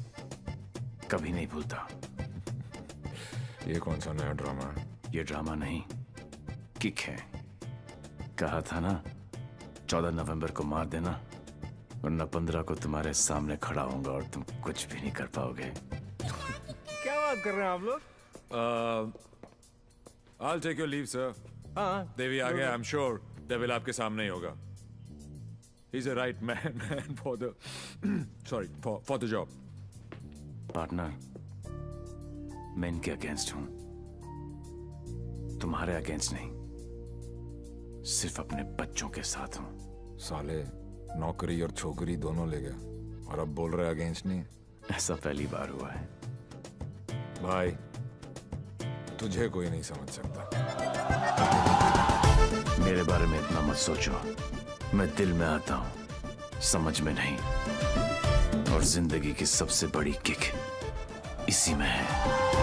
Speaker 2: कभी नहीं भूलता।
Speaker 1: ये कौन सा नया ड्रामा है?
Speaker 2: ये ड्रामा नहीं, किक है। कहा था ना, 14 नवंबर को मार देना, वरना 15 को तुम्हारे सामने खड़ा होऊंगा और तुम कुछ भी नहीं कर पाओगे।
Speaker 10: क्या बात कर रहे हैं आप लोग?
Speaker 1: I'll take your leave, sir.
Speaker 10: हाँ,
Speaker 1: देवी आ गया, I'm sure डेविल आपके सामने ही होगा। He's a right man for the for the job.
Speaker 2: Partner, मैं इनके अगेंस्ट हूं, तुम्हारे अगेंस्ट नहीं, सिर्फ अपने बच्चों के साथ हूं।
Speaker 1: साले नौकरी और छोकरी दोनों ले गया और अब बोल रहे अगेंस्ट नहीं।
Speaker 2: ऐसा पहली बार हुआ है।
Speaker 1: भाई तुझे कोई नहीं समझ सकता।
Speaker 2: मेरे बारे में इतना मत सोचो, मैं दिल में आता हूं, समझ में नहीं। और जिंदगी की सबसे बड़ी किक इसी में है।